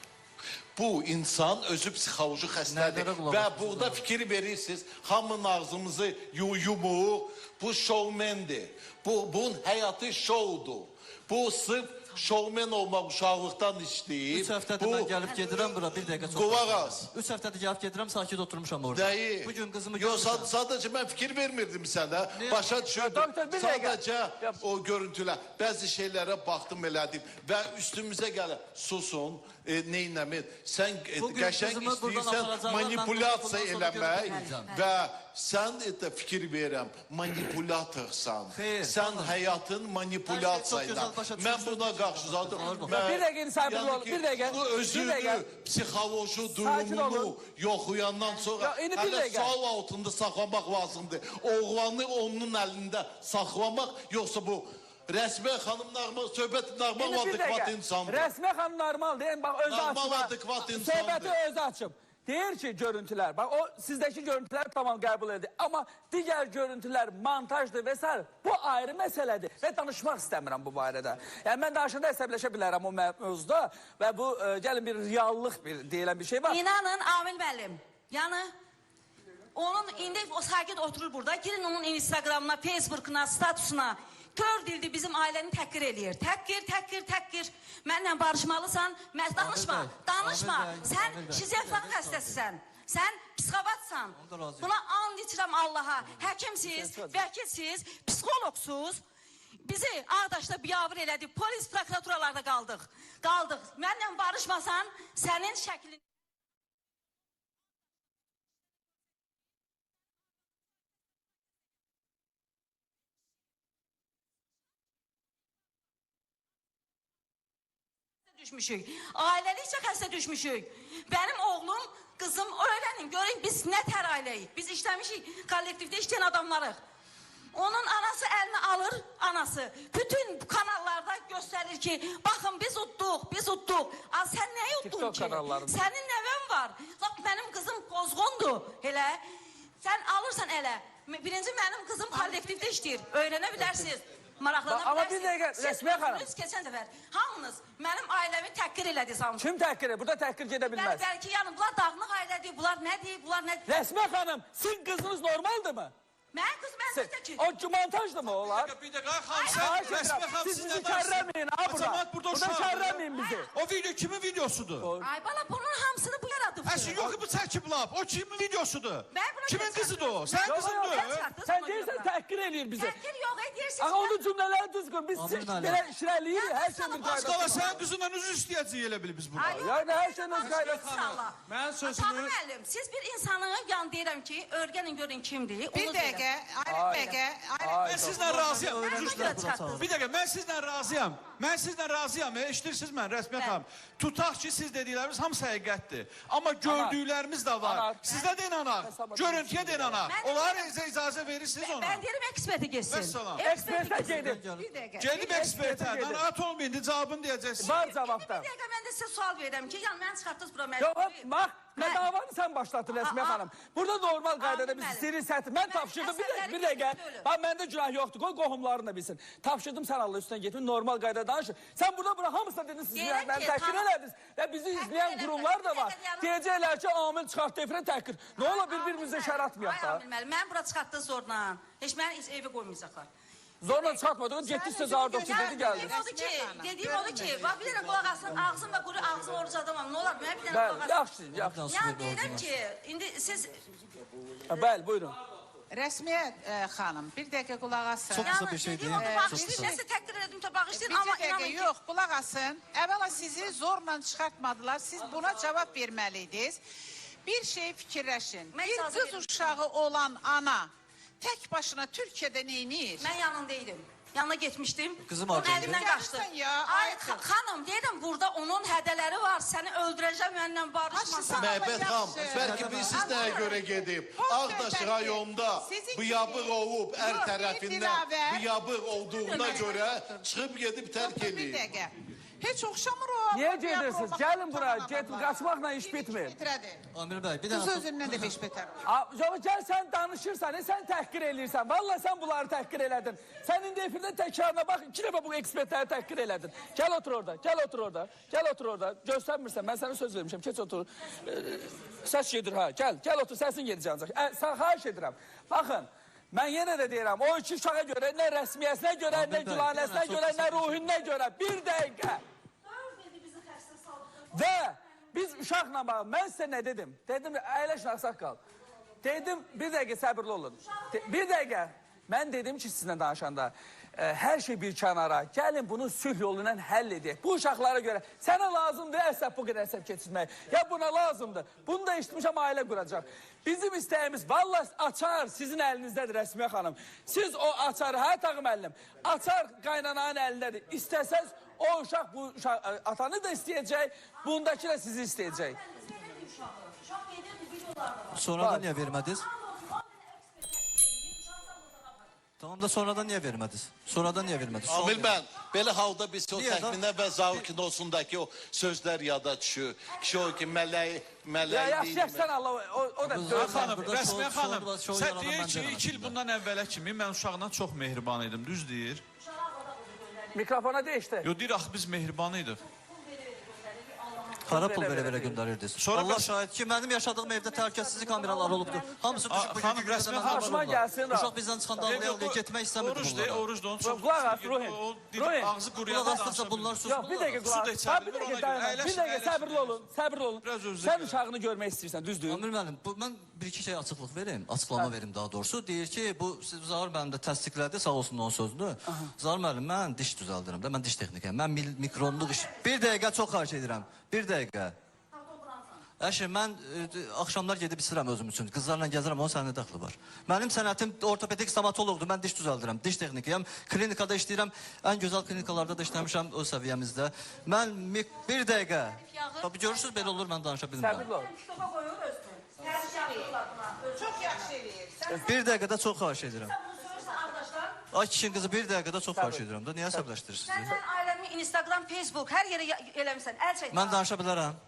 Bu insan özü psixoloji xəstədir. Və burada fikir verirsiniz, hamının ağzımızı yumuq. Bu şovmendir. Bunun həyatı şovdur. Bu sırf şovmen olmaq uşaqlıqdan işləyib. 3 həftədir mən gəlib gedirəm bura, bir dəqiqə çox. Qulaq as. 3 həftədir gəlib gedirəm, sakit oturmuşam orada. Nəyi? Bugün qızımı görmüşəm. Sadəcə mən fikir vermirdim sənə. Başa düşürdüm. Sadəcə o görüntülər. Bəzi şeylərə baxdım elədim. Və üstümüzə gəlir. Susun, neynəmin. Sən qəşəng istəyirsən manipulyasiya eləmək və sən də fikir verirəm, manipulatorsan. Sən həyatın manipulyasiya ilə. Mən buna qarşı zaten... Bir dəqiqə sabir olun, bir dəqiqə. Bu özünü, psixoloji durumunu yoxlayandan sonra hələ sual altında saxlamaq lazımdır. Oğlanı onun əlində saxlamaq, yoxsa bu Rəsmiyə xanım normal, söhbət normal və adekvat insandır. Rəsmiyə xanım normal deyin, bax özü açıb. Normal adekvat insandır. Söhbəti özü açıb. Deyir ki, görüntülər, bax o sizdəki görüntülər tamam qəbul edir. Amma digər görüntülər montajdır və s. Bu ayrı məsələdir və danışmaq istəmirəm bu barədə. Yəni mən danışanda əsəbləşə bilərəm o mövzuda və bu gəlin bir reallıq deyilən bir şey var. İnanın Amil müəllim, yəni onun indi o sakit oturur burada. Girin onun Instagramına, Facebook'una, statusuna. 4 ildir bizim ailəni təhqir eləyir. Təhqir. Mənlə barışmalısan, danışma. Sən şizofren xəstəsisən. Sən psixobatsan. Buna and içirəm Allaha. Həkimsiz, vəkilsiz, psixologsuz. Bizi Ağdaşda biabır elədik. Polis prokuraturalarda qaldıq. Mənlə barışmasan, sənin şəklin... düşmüşük. Ailəlikcə xəstə düşmüşük. Benim oğlum, kızım öğrenin. Görün biz ne tər aileyik. Biz işlemişik, kollektivde işleyen adamlarıq. Onun anası eline alır, anası. Bütün kanallarda gösterir ki, bakın biz uttuk, biz uttuk. Aa, sen neyi uttun TikTok ki? kanallarında. Senin neven var. Bak benim kızım pozğundu hele. Sen alırsan ele. Birinci benim kızım kollektivde işleyir. Öğrenebilirsiniz. Maraqlanabilirsiniz. Ama bir dəqiqə, Rəsmiyə xanım. Siz geçen sefer hamınız benim ailemi təhqir elədiniz hamınız. Kim təhqir? Burada təhqir gedə bilməz. Belki yani bunlar dağınıq ailədir, bunlar ne deyir, bunlar ne... Rəsmiyə xanım, sizin qızınız normaldır mı? Mən kız, mən Siz, sizdə ki... o montajlı mı olar? Bir dakika xanım Xahiş sen resmi edirəm, xanım siz siz bizi ne varsın? kərləməyin ha burada. Azamat burada Burada uşaqdır. kərləməyin bizi. O video kimin videosudur? Ay bala bunun hamısını bu yaradıbdır. Əşi yox ki bu çəkib lap. O kimin videosudur? Ben bunu Kimin geçen- kızıdır o? Sen Yox, kızın yox, da. Sen deyirsən təhqir eləyir bizi. Təhqir yox, edirsiniz. Aha onun cümlələri düzgün. Biz Amin Allah. belə işləliyirik, hər şey bir Az qala qaydası. sənin qızınla üzü istəyəcək elə bil biz burada. Yani her şeyin öz qaydası. Mən Atağı sözümü... müəllim, siz bir insanı yan deyirəm ki, örgənin görün kimdir. Bir onu dəqiqə, ayrı dəqiqə, ayrı Ben sizle razıyam. deyirəm. Bir dakika ben sizden razıyam. Ben sizden razıyam. Eşitirsiniz mən Rəsmiyə xanım. Tutaq ki siz dediklərimiz hamısı həqiqətdir. Amma gördüklərimiz də var. Anar. Sizdə də inanaq. Görüntüyə də inanaq. Mən- Onlar icazə verirsiniz ona. Ben deyirəm eksperti geçsin. Vəssalam. Ekspertə gedin. bir dəqiqə. Gedib ekspertə. gedin. Narahat olmayın. Cavabını deyəcəksiniz. Var Bir cavabda. dəqiqə mən də sizə sual verirəm ki, yəni mən çıxartdınız bura Yox, məcburi. bax, nə davanı sən başlatdın Rəsmiyə Aa, xanım. Burada normal qaydada Amin biz müəllim. istəyirik səhət. Mən tapşırdım, bir dəqiqə. Bax, məndə günah yoxdur. Qoy qohumların da bilsin. Tapşırdım, sən Allah üstündən getmin, normal qaydada danışın. Sən burada hamısına dedin, siz Deyirəm məni ki, təhqir tamam. elədiniz. Və bizi izləyən eləmirəm. qurumlar da var. Bir dəqiqə, Deyəcəklər ki, amil çıxartdı efirə təhqir. Nə ola bir-birimizə şər atmayaq Ay da. Amin müəllim, mən bura çıxartdınız zorla. Heç məni heç evə qoymayacaqlar. Zorla çıxartmadınız, getdi sizə zardoqçu dedi, gəldi. Dediyim odur ki, bax bir dənə qulaq asın, ağzım və quru ağzım oruc adamam. Nə olar, mənə bir dənə Bəli, qulaq asın. yaxşı, yaxşı. Yəni deyirəm ki, indi siz Bəli, buyurun. Rəsmiyə xanım, bir dəqiqə qulaq asın. Çox qısa bir şey deyim. Oldu, Çox bağışlayın, qısa. nəsə təqdir edim, bağışlayın, Bir amma dəqiqə, inanın ki, yox, qulaq asın. Əvvəla sizi zorla çıxartmadılar, siz buna cavab verməliydiniz. Bir şey fikirləşin. Mən Bir icazə qız verim. uşağı olan ana tək başına Türkiyədə neynir? mən yanındaydım. Yanına getmişdim. Kızım Onun harcaydı. əlindən qaçdı. Gəlirsən ya, Ay ayıqdır. xanım, deyirəm burada onun hədələri var. Səni öldürəcəm məndən barışmasan. Başlasana. Məhbət xan, Yaxşı. bəlkə bilsiz nəyə görə gedib? Xoş Ağdaş söhbətdir. rayonda Sizin biyabır kimi- olub, ər Yox, tərəfindən Dilavər. biyabır olduğuna görə çıxıb gedib tərk Bir edib. dəqiqə. Heç oxşamır o. Niyə gedirsiniz? Gəlin bura, qaçmaqla iş bitmir. Amir bəy, bir Qız dənə özündən də beş betər. Yox, gəl sən danışırsan, sən təhqir eləyirsən. Vallahi sən bunları təhqir elədin. Sən indi efirdə təkrarına bax, iki dəfə bu ekspertləri təhqir elədin. Gəl otur orada, gəl otur orada, gəl otur orada. Göstərmirsən, mən sənə söz vermişəm, keç otur. Səs gedir ha, gəl otur, səsin gedəcək ancaq. Sən xahiş edirəm. Baxın, mən yenə də deyirəm, o iki uşağa görə, nə rəsmiyyəsinə görə, nə bəy, gülanəsinə bir dənə, görə, çox nə qısa bir şey. ruhinə görə. Bir dəqiqə. Və biz uşaqla bax, mən sizə nə dedim? Dedim, əyləşin, axsaq qal. Dedim, bir dəqiqə səbirli olun. Bir dəqiqə. Mən dedim ki, sizinlə danışanda, hər şey bir kənara, gəlin bunu sülh yolu ilə həll edək. Bu uşaqlara görə, sənə lazımdır əsəb bu qədər əsəb keçirmək. Ya buna lazımdır. Bunu da işitmişəm, ailə quracaq. Bizim istəyimiz, vallahi açar sizin əlinizdədir Rəsmiyə xanım. Siz o açarı, hə Tağı müəllim, açar qaynananın əlindədir. İstəsəz, o uşaq bu uşaq, atanı da istəyəcək, bundakı da sizi istəyəcək. sonradan niyə vermədiniz? Tamam da sonradan niyə vermədiniz? Sonradan niyə vermədiniz? Amil mən, belə halda biz o Niyə da? təxminə və Zaur kinosundakı o sözlər yada düşür. Kişi o ki, mələk Ya yaxşı, deyil. sən Allah, o da Qız- söz. Xanım, Burada Rəsmiyə şov- xanım, şov- şov sən yaranan deyir mən ki, deyirəm 2 il əslində. bundan əvvələ kimi mən uşağına çox mehriban idim, düz deyir. Mikrofona değişti. Yo, deyir, axı biz mehriban idik. Xara pul verə-verə göndərirdiniz. Sonra Allah bəs- şahid ki, mənim yaşadığım evdə təhlükəsizlik kameraları olubdur. Hamısı düşüb bu Xanım, gün Rəsmiyə məndən Qarşıma xəbər gəlsin, oldular. Rab. Uşaq bizdən çıxanda ağlaya-ağlaya getmək istəmirdi Oruç deyir, bunlara. oruç da onu çox... Qulaq as, Ruhin. O dil, Ruhin. ağzı quruyanda Qulaq asdırsa bunlar sus. Yok bir dakika Su da kulak. içebilir, Ha, bir ona dakika göre. dayanın. Bir Əyləşin, dakika əyləşin. sabırlı olun. Sabırlı olun. Biraz özür Sen dilerim. uşağını görmək istəyirsən, düzdür? Amir müəllim, mən bir-iki şey açıqlıq verim, açıqlama verim daha doğrusu. Deyir ki, bu Zahir müəllim də təsdiqlədi, sağ olsun onun sözünü. Zahir müəllim, mən diş düzəldirəm də, mən diş texnikəyəm. Mən mikronluq iş... Bir dəqiqə çox xahiş edirəm. Bir dəqiqə. Əşi, mən axşamlar gedib içirəm özüm üçün. Qızlarla gəzirəm, onun səninə dəxli var. Mənim sənətim ortopedik stomatoloqdur. Mən diş düzəldirəm, diş texnikiyəm. Klinikada işləyirəm. Ən gözəl klinikalarda da işləmişəm öz səviyyəmizdə. Mən bir dəqiqə. Tabii görürsünüz belə olur, mən danışa bilmirəm. Səbirli ol. Kitab'a koyuyor özünü. Çox yaxşı eləyir. Bir dəqiqədə çox xahiş edirəm. Bunu sorursa arkadaşlar. Ay kişinin qızı bir dəqiqədə çox xahiş edirəm da. Niyə əsəbləşdirirsiniz? Sən ailəmi Instagram, Facebook, hər yerə eləmişsən, əl çək. Mən danışa bilərəm.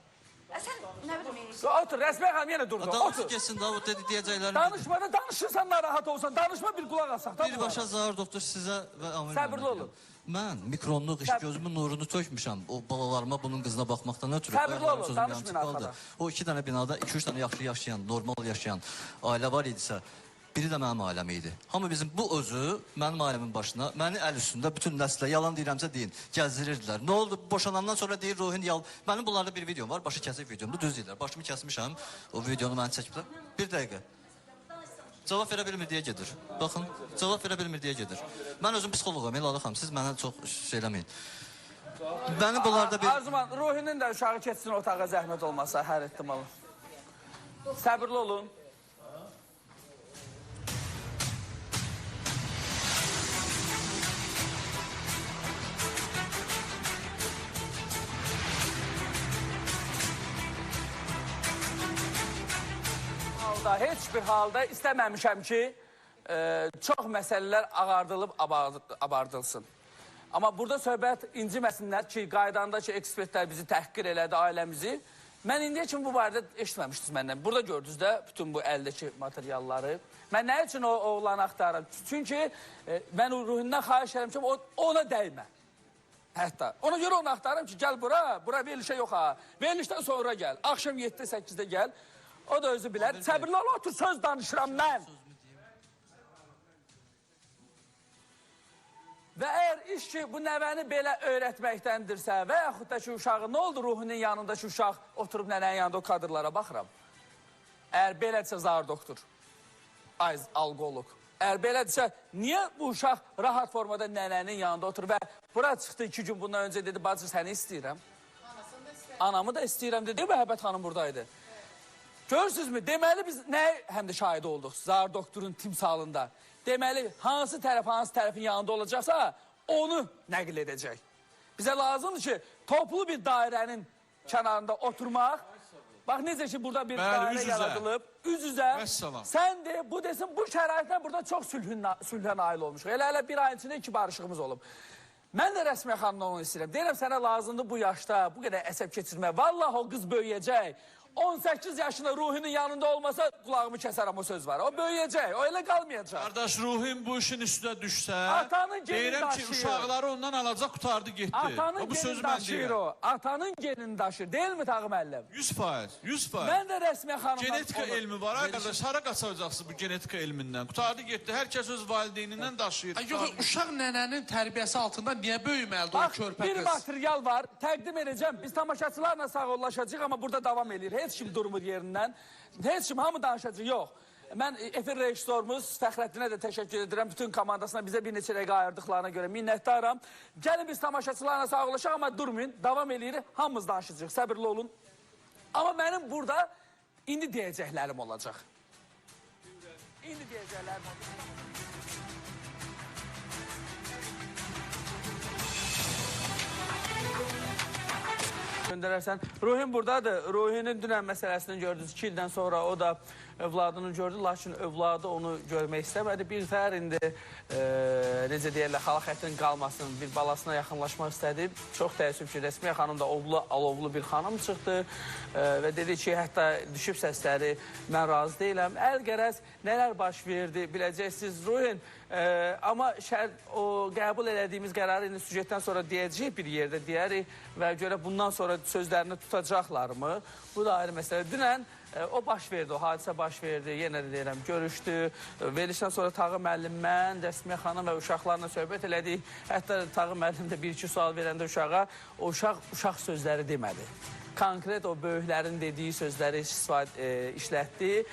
Sən nə bilim. Otur, Rəsmiyə xanım yenə durdu. Danışın Otur. geçsin da o deyəcəklərim. Danışmadan danışırsan narahat olsan, danışma bir qulaq asaq. Birbaşa Zahar doktor sizə və Amir Səbirli müəllimə olun. deyirəm. Mən mikronluq iş gözümün nurunu tökmüşəm. O balalarıma bunun qızına baxmaqdan ötürü. Səbirli Ayaqlarım olun, sözüm danışmayın yarım çıxdı. arxada. O 2 dənə binada 2-3 dənə yaxşı yaşayan, normal yaşayan ailə var idisə, biri də mənim ailəm idi. Amma bizim bu özü mənim ailəmin başına, məni əl üstündə bütün nəslə yalan deyirəmsə deyin, gəzdirirdilər. Nə oldu? Boşanandan sonra deyir Ruhin yal. Mənim bunlarda bir videom var, başı kəsik videomdur, düz deyirlər. Başımı kəsmişəm, o videonu mən çəkiblər. Bir dəqiqə. Cavab verə bilmir deyə gedir. Baxın, cavab verə bilmir deyə gedir. Mən özüm psixoloqam, Elalı xanım, siz mənə çox şey eləməyin. Mənim bunlarda bir... Arzuman, Ruhinin də uşağı keçsin otağa zəhmət olmasa, hər ehtimal. Səbirli olun. Heç bir halda istəməmişəm ki, çox məsələlər ağardılıb abardılsın. Amma burada söhbət inciməsinlər ki, qaydanda ki, ekspertlər bizi təhqir elədi, ailəmizi. Mən indiyə kimi bu barədə eşitməmişdiniz məndən. Burada gördünüz də bütün bu əldəki materialları. Mən nə üçün o oğlanı axtarım? Çünki mən Ruhindən xahiş edirəm ki, ona dəymə. Hətta. Ona görə onu axtarım ki, gəl bura verilişə yox ha. Verilişdən sonra gəl. Axşam 7-8-də gəl. O da özü bilər. Səbirli ol, otur, söz danışıram mən. Və əgər iş ki, bu nəvəni belə öyrətməkdəndirsə və yaxud da ki, uşağı, nə oldu Ruhinin yanındakı uşaq oturub nənənin yanında o kadrlara baxıram. Əgər belədirsə Zahar doktor, alqolog. Əgər belədirsə, niyə bu uşaq rahat formada nənənin yanında oturur və bura çıxdı 2 gün bundan öncə dedi, bacı səni istəyirəm. Anamı da istəyirəm dedi, Məhəbbət xanım buradaydı. Görürsünüzmü? Deməli biz nəyə həm də şahid olduq Zahar doktorun timsalında? Deməli, hansı tərəfin yanında olacaqsa, onu nəql edəcək. Bizə lazımdır ki, toplu bir dairənin kənarında oturmaq. Bax, necə ki, burada bir dairə yaradılıb, üz-üzə. Sən de, bu desin, bu şəraitlə burada çox sülhə nail olmuşuq. Elə bir ayın içində 2 barışığımız olub. Mən də Rəsmiyə xanımdan onu istəyirəm. Deyirəm, sənə lazımdır bu yaşda, bu qədər əsəb keçirmək. Vallahi o qız böyüyəcək. 18 yaşında Ruhinin yanında olmasa kulağımı keserim o söz var. O böyüyecek, o elə qalmayacaq. Kardeş Ruhin bu işin üstüne düşsə, deyirəm ki, uşaqları ondan alacaq, qutardı, getdi. Atanın gelini daşıyır o. Atanın gelini daşıyır. Değil mi Tağı müəllim? 100%, 100%. Mən də Rəsmiyə xanımdan... Genetika elmi var, arkadaş. Hara qaçacaqsınız bu genetika elmindən? Qutardı, getdi. Hər kəs öz valideynindən daşıyır. Yox, uşaq nənənin tərbiyəsi altında niyə böyüməlidir o körpə qız? Bir material var, təqdim edəcəm. Biz tamaşaçılarla sağollaşacaq, amma burada davam edir. Heç kim durmur yerindən. Heç kim, hamı danışacaq, yox. Mən efir rejissorumuz Fəxrəddinə də təşəkkür edirəm. Bütün komandasına bizə bir neçə dəqiqə ayırdıqlarına görə minnətdaram. Gəlin biz tamaşaçılarla sağollaşaq, amma durmayın. Davam edirik, hamımız danışacaq. Səbirli olun. Amma mənim burada indi deyəcəklərim olacaq. İndi deyəcəklərim olacaq. Göndərərsən. Ruhin buradadır. Ruhinin dünən məsələsini gördünüz. 2 ildən sonra o da övladını gördü. Lakin övladı onu görmək istəmədi. Bir təhər indi necə deyərlər, xalq xəttinin qalmasın, bir balasına yaxınlaşmaq istədi. Çox təəssüf ki, Rəsmiyə xanım da alovlu bir xanım çıxdı və dedi ki, hətta düşüb səsləri, mən razı deyiləm. Əl-qərəz nələr baş verdi, biləcəksiniz Ruhin. Amma o qəbul elədiyimiz qərarı indi süjetdən sonra deyəcək bir yerdə deyərik və görə bundan sonra sözlərini tutacaqlarmı? Bu da ayrı məsələ. Dünən o baş verdi, o hadisə baş verdi, yenə də deyirəm, görüşdü. Verilişdən sonra Tağı müəllim, mən, Rəsmiyə xanım və uşaqlarla söhbət elədik. Hətta Tağı müəllim də 1-2 sual verəndə uşağa, o uşaq sözləri demədi. konkret o böyüklərin dediyi sözləri işlətdi.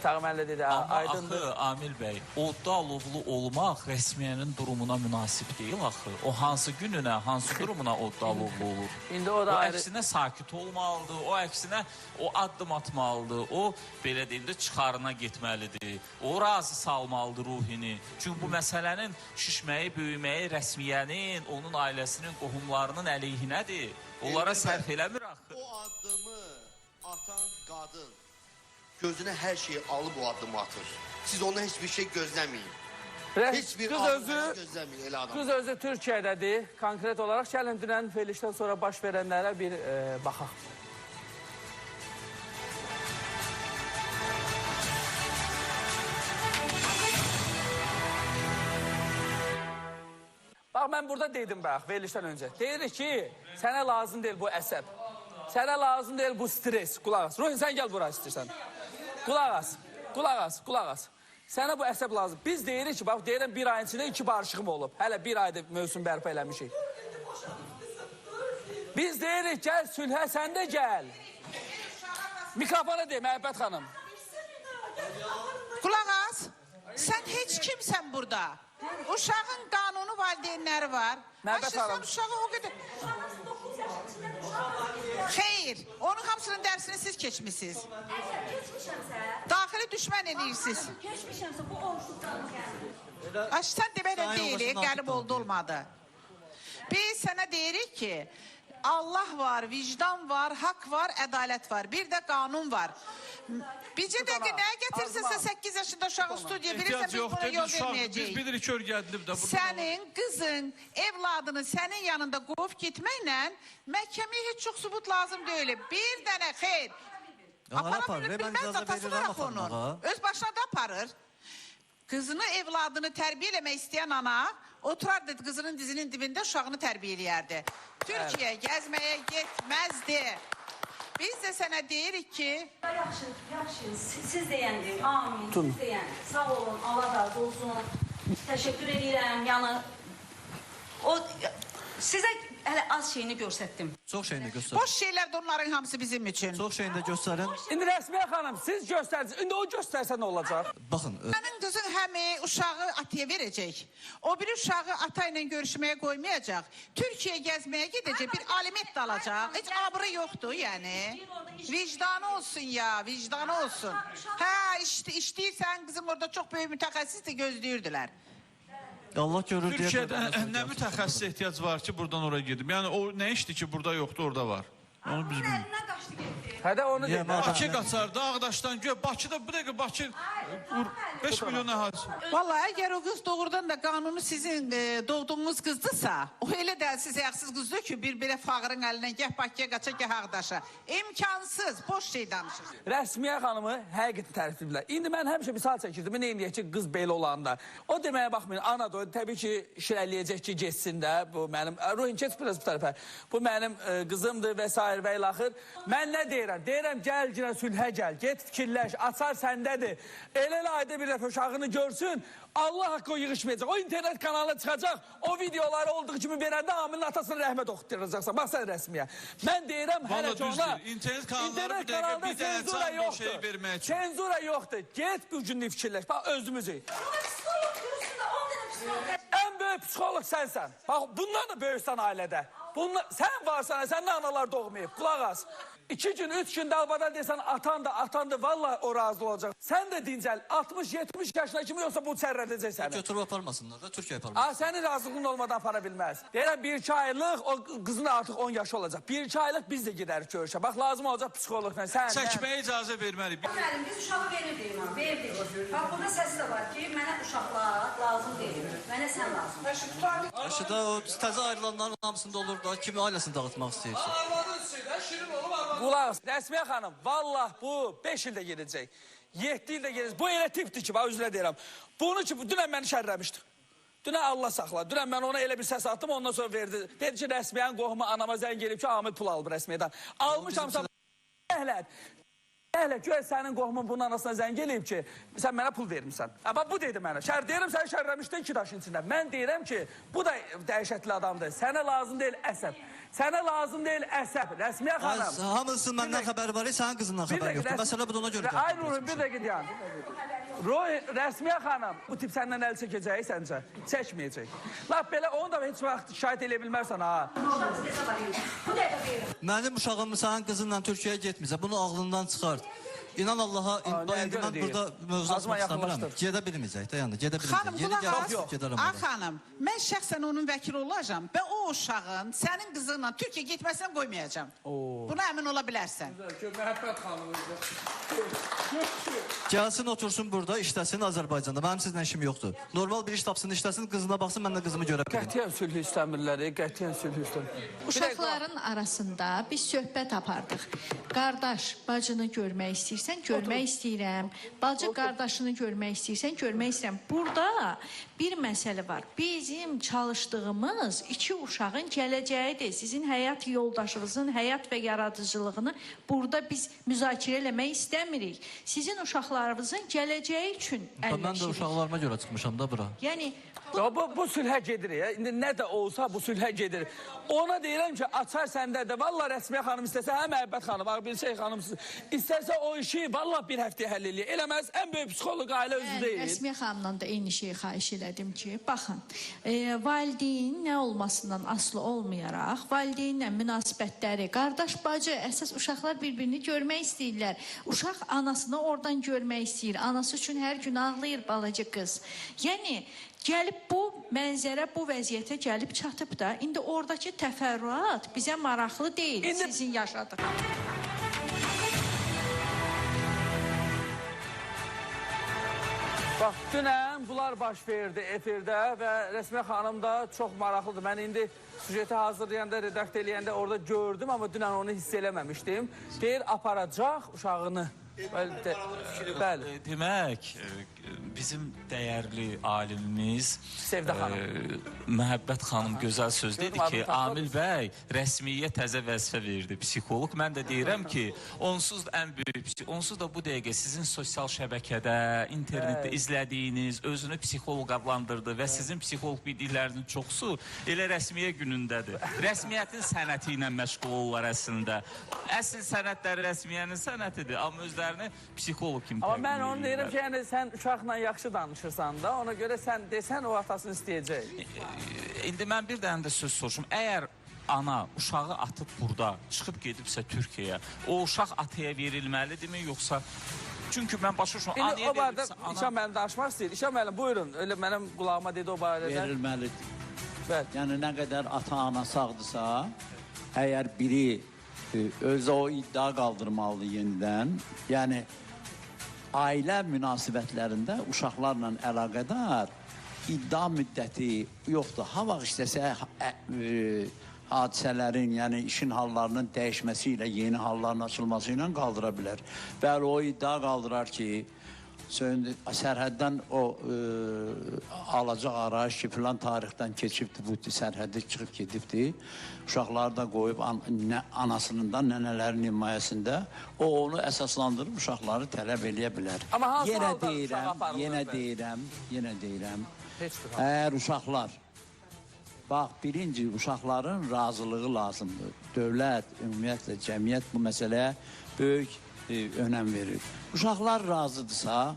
Tağıməllə dedi, Amma aydındır. axı, Amil bəy, odda alovlu olmaq rəsmiyyənin durumuna münasib deyil axı. O hansı gününə, hansı durumuna odda alovlu olur? İndi O o da ayrı... əksinə sakit olmalıdır, o əksinə o addım atmalıdır, o belə deyim də çıxarına getməlidir, o razı salmalıdır ruhini. Çünki bu məsələnin şişməyi, böyüməyi rəsmiyyənin, onun ailəsinin, qohumlarının əleyhinədir. Onlara sərf eləmir axı. O addımı atan qadın gözünə hər şeyi alıb o addımı atır. Siz ondan heç bir şey gözləməyin. Heç bir addımı gözləməyin elə adam. Qız özü Türkiyədədir. Konkret olaraq gəlin dünən verilişdən sonra baş verənlərə bir baxaq. Bax, mən burada dedim bax, verilişdən öncə. Deyirik ki, sənə lazım deyil bu əsəb. Sənə lazım deyil bu stres. Qulaq as. Ruhin, sən gəl bura istəyirsən. Qulaq as, qulaq as, qulaq as. Sənə bu əsəb lazım. Biz deyirik ki, bax, deyirəm bir ayın içində 2 barışığım olub. Hələ bir ayda mövsüm bərpa eləmişik. Biz deyirik, gəl sülhə, sən də gəl. Mikrofona de, Məhəbbət xanım. Qulaq as. Sən heç kimsən burada. Uşağın qanunu valideynləri var. Məhəbbət xanım. Uşağı o qədər... Xeyr, onun hamısının dərsini siz keçmişsiniz. Daxili düşmən edirsiniz. Keçmişəmsə bu oruçluqdan gəlir. Aş, sən deməklə deyilik, qəlib oldu, olmadı. Biz sənə deyirik ki, Allah var, vicdan var, haqq var, ədalət var. Bir də qanun var. Bircə dəqiqə nəyə getirsənsə 8 yaşında uşağı studiyaya bilirsən, biz buna yol verməyəcəyik. Biz bilirik örgədilib də. Sənin qızın, evladını sənin yanında qov gitməklə məhkəməyə heç çox sübut lazım deyil. Bir dənə xeyr. Apara bilməz, atası var axı onun. Öz başına da aparır. Qızını, evladını tərbiyə eləmək istəyən ana oturardı qızının dizinin dibində uşağını tərbiyə eləyərdi. Türkiyə gəzməyə getməzdi. Biz də sənə deyirik ki... Yaxşı, yaxşı. Siz deyəndir. Amin. Siz deyəndir. Sağ olun. Allah razı olsun. Təşəkkür edirəm. Yəni, o... Sizə hələ az şeyini göstərdim. Çox şeyini göstərin. Boş şeylər də onların hamısı bizim üçün. Çox şeyini də göstərin. İndi Rəsmiyə xanım, siz göstərsiniz. İndi o göstərsə nə olacaq? Baxın. Sənin qızın həmi uşağı ataya verəcək. O biri uşağı ata ilə görüşməyə qoymayacaq. Türkiyə gəzməyə gedəcək. Bir aliment də alacaq. Heç abrı yoxdur, yəni. Vicdanı olsun ya, vicdanı olsun. Hə, işləyirsən, qızım orada çox böyük mütəxəssis də gözləyirdilər. Allah görür deyə... Türkiyədə nə mütəxəssis ehtiyac var ki, buradan oraya gedim? Yəni, o nə işdir ki, burada yoxdur, orada var? Onu biz bilmirik. Əlinə qaçdı getdi. Hədə onu deyim. Bakı qaçar, Ağdaşdan göy, Bakıda bu dəqiqə Bakı 5 milyon əhalisi. Vallahi əgər o qız doğrudan da qanunu sizin doğduğunuz qızdırsa, o elə də siz əxsiz qızdır ki, bir belə fağırın əlindən gəh Bakıya qaça, gəh Ağdaşa. İmkansız, boş şey danışır. Rəsmiyə xanımı həqiqətən tərifləyirlər. İndi mən həmişə misal çəkirdim, nə eləyək ki, qız belə olanda. O deməyə baxmayın, ana da təbii ki, şirələyəcək ki, geçsin də. Bu mənim, Ruhin, keç biraz bu tərəfə. Bu mənim qızımdır və s. və ilaxır. Mən nə deyirəm? Deyirəm, gəl cinə sülhə gəl, get fikirləş, açar səndədir. Elə ayda bir dəfə uşağını görsün, Allah haqqı o yığışmayacaq. O internet kanalına çıxacaq, o videoları olduğu kimi verəndə Amilin atasını rəhmət oxutduracaqsan. Bax sən rəsmiyə. Mən deyirəm, hələ ki ona... İnternet kanalları bir dəqiqə bir dənə can bir şey vermək üçün. Senzura yoxdur. Get bu günlük fikirləş. Bax, özümüzü. Ən böyük psixolog sənsən. Bax, bundan da böyüksən ailədə. Sən varsan, sən də analar doğmayıb. Qulaq az. 2 gün, 3 gün dalbadan desən, atandı, vallahi o razı olacaq. Sən də dincəl, 60-70 yaşına kimi yoxsa bu çərrədəcək səni. Götürüb aparmasınlar da, Türkiyə aparmasınlar. Sənin razılığın olmadan apara bilməz. Deyirəm, 1-2 aylıq, o qızın artıq 10 yaşı olacaq. 1-2 aylıq biz də gedərik görüşə. Bax, lazım olacaq psixologla. Çəkməyə icazə verməliyik. Müəllim, biz uşağı verirdik, verdik. Bax, burada səsi də var ki, mənə uşaqlar lazım deyil. Mənə sən lazım. Aşıda o təzə ayrılanların hamısında olur da, kimi ailəsini dağıtmaq istəyirsin. Arvadın üstündə şirin olub arvadın. Qulaq, Rəsmiyə xanım, vallah bu 5 ildə gedəcək. 7 ildə gedəcək. Bu elə tipdir ki, bax, üzrə deyirəm. Bunu ki, dünən məni şərləmişdi. Dünən Allah saxla. Dünən mən ona elə bir səs attım, ondan sonra verdi. Dedi ki, Rəsmiyənin qohumu anama zəng gelib ki, Amil pul alıb Rəsmiyədən. Almışamsa, əhlə, göy sənin qohumun bunun anasına zəng eləyib ki, sən mənə pul vermişsən. Bax, bu deyir mənə. Deyirəm, səni şərləmişdi 2 daşın içində. Mən deyirəm ki, bu da dəhşətli adamdır. Sənə lazım deyil əsəb. Sənə lazım deyil əsəb. Rəsmiyə xanım. Hamısının məndən xəbəri var, sənin qızından xəbəri yoxdur. Məsələ budur, ona görə Ay Ruhun, bir dəqiqə deyən. Rəsmiyə xanım, bu tip səndən əl çəkəcək səncə? Çəkməyəcək. Laf belə, onu da heç vaxt şahid elə bilmərsən ha. Mənim uşağım sənin qızınla Türkiyəyə getməyəcək. Bunu ağlından çıxart. İnan Allaha, indi mən burada mövzu açmaq istəmirəm. Gedə bilməyəcək də, yəni, gedə bilməyəcək. Xanım, qulaq as. Xanım, mən şəxsən onun vəkili olacağam və o uşağın sənin qızınla Türkiyə getməsinə qoymayacağam. Buna əmin ola bilərsən. Məhəbbət xanım. Gəlsin, otursun burada, işləsin Azərbaycanda. Mənim sizlə işim yoxdur. Normal bir iş tapsın, işləsin, qızına baxsın, mən də qızımı görə bilim. Qətiyyən sülh istəmirlər, qətiyyən sülh istəmirlər. Uşaqların arasında biz söhbət apardıq. Qardaş bacını görmək istəyirsən, görmək istəyirəm. Bacı qardaşını görmək istəyirsən, görmək istəyirəm. Burada bir məsələ var. Bizim çalışdığımız iki uşağın gələcəyidir. Sizin həyat yoldaşınızın həyat və yaradıcılığını burada biz müzakirə eləmək istəmirik. Sizin uşaqlarınızın gələcəyi üçün əlləşirik. Mən də uşaqlarıma görə çıxmışam da bura. Yəni bu sülhə gedir ya. İndi nə də olsa bu sülhə gedir. Ona deyirəm ki, açar səndə də. Valla Rəsmiyə xanım istəsə, hə Məhəbbət xanım, bir şey xanım istərsə o işi valla bir həftəyə həll eləyir. Eləməz, ən böyük psixoloq ailə özü deyil. Rəsmiyə xanımdan da eyni şeyi xahiş elədim ki, baxın, valideyn nə olmasından asılı olmayaraq, valideynlə münasibətləri, qardaş bacı, əsas uşaqlar bir-birini görmək istəyirlər. Uşaq anasını oradan görmək istəyir. Anası üçün hər gün ağlayır balaca qız. Yəni, gəlib bu mənzərə, bu vəziyyətə gəlib çatıb da, indi oradakı təfərrüat bizə maraqlı deyil, sizin yaşadığınız. Bax, dünən bunlar baş verdi efirdə və Rəsmiyə xanım da çox maraqlıdır. Mən indi sujeti hazırlayanda, redaktör eləyəndə orada gördüm, amma dünən onu hiss eləməmişdim. Deyir, aparacaq uşağını. Bəli. Demək, bizim dəyərli alimimiz Sevdə xanım. Məhəbbət xanım gözəl söz dedi ki, Amil bəy rəsmiyyə təzə vəzifə verdi, psixoloq. Mən də deyirəm ki, onsuz da ən böyük, onsuz da bu dəqiqə sizin sosial şəbəkədə, internetdə izlədiyiniz, özünü psixoloq adlandırdı və sizin psixoloq bildiklərinin çoxsu elə rəsmiyyə günündədir. Rəsmiyyətin sənəti ilə məşğul olurlar əslində. Əsl sənətləri rəsmiyyənin sənətidir, amma özlərini psixoloq kimi Amma mən onu deyirəm ki, yəni sən uşaqla yaxşı danışırsan da, ona görə sən desən o atasını istəyəcək. İndi mən bir dənə də söz soruşum. Əgər ana uşağı atıb burada, çıxıb gedibsə Türkiyəyə, o uşaq ataya verilməlidirmi, yoxsa... Çünki mən başa düşürəm, anaya verilirsə... İşan müəllim danışmaq istəyir. İşan müəllim, buyurun. Öyle mənim qulağıma dedi o barədə. Verilməlidir. Yəni, nə qədər ata-ana sağdırsa, əgər biri özü o iddia qaldırmalıdır yenidən, yəni, ailə münasibətlərində uşaqlarla əlaqədar iddia müddəti yoxdur. Ha vaxt istəsə hadisələrin, yəni işin hallarının dəyişməsi ilə, yeni halların açılması ilə qaldıra bilər. Bəli, o iddia qaldırar ki, sərhəddən o alacaq arayış ki, filan tarixdən keçibdir, bu sərhəddə çıxıb gedibdir. Uşaqları da qoyub anasının da, nənələrin himayəsində o onu əsaslandırıb uşaqları tələb eləyə bilər. Yenə deyirəm, əgər uşaqlar, bax, birinci uşaqların razılığı lazımdır. Dövlət, ümumiyyətlə, cəmiyyət bu məsələyə böyük önəm verir. Uşaqlar razıdırsa,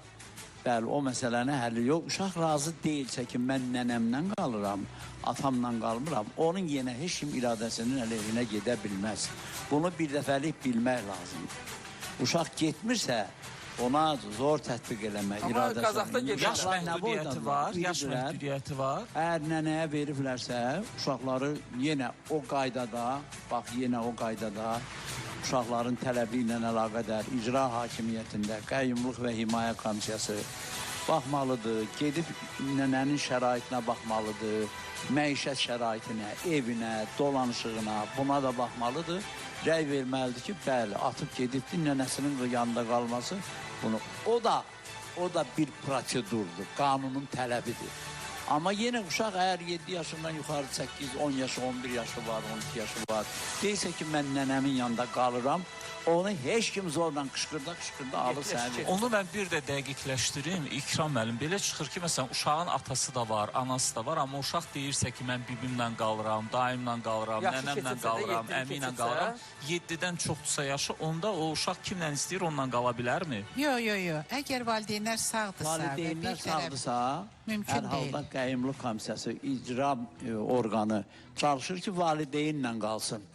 bəli, o məsələnin həlli yox. Uşaq razı deyilsə ki, mən nənəmlə qalıram, atamla qalmıram, onun yenə heç kim iradəsinin əleyhinə gedə bilməz. Bunu bir dəfəlik bilmək lazımdır. Uşaq getmirsə, ona zor tətbiq eləmək iradəsini. Amma Qazaxda gedirlər. Yaş məhdudiyyəti var. Əgər nənəyə veriblərsə, uşaqları yenə o qaydada, bax, yenə o qaydada, uşaqların tələbi ilə əlaqədar icra hakimiyyətində Qəyyumluq və Himayə Komissiyası baxmalıdır, gedib nənənin şəraitinə baxmalıdır, məişət şəraitinə, evinə, dolanışığına, buna da baxmalıdır. Rəy verməlidir ki, bəli, atıb gedibdir, nənəsinin yanında qalması bunu. O da bir prosedurdur, qanunun tələbidir. Amma yenə uşaq əgər 7 yaşından yuxarı 8, 10 yaşı, 11 yaşı var, 12 yaşı var. Deyirsə ki, mən nənəmin yanında qalıram, onu heç kim zorla qışqırda alır səni. Onu mən bir də dəqiqləşdirim. İkram müəllim, belə çıxır ki, məsələn, uşağın atası da var, anası da var, amma uşaq deyirsə ki, mən bibimlə qalıram, daimlə qalıram, nənəmlə qalıram, əmi ilə qalıram. 7-dən çoxdursa yaşı, onda o uşaq kimlə istəyir, onunla qala bilərmi? Yox. Əgər valideynlər sağdırsa, Valideynlər sağdırsa, mümkün hər halda deyil. Qəyyumluq komissiyası, icra orqanı çalışır ki, valideynlə qalsın.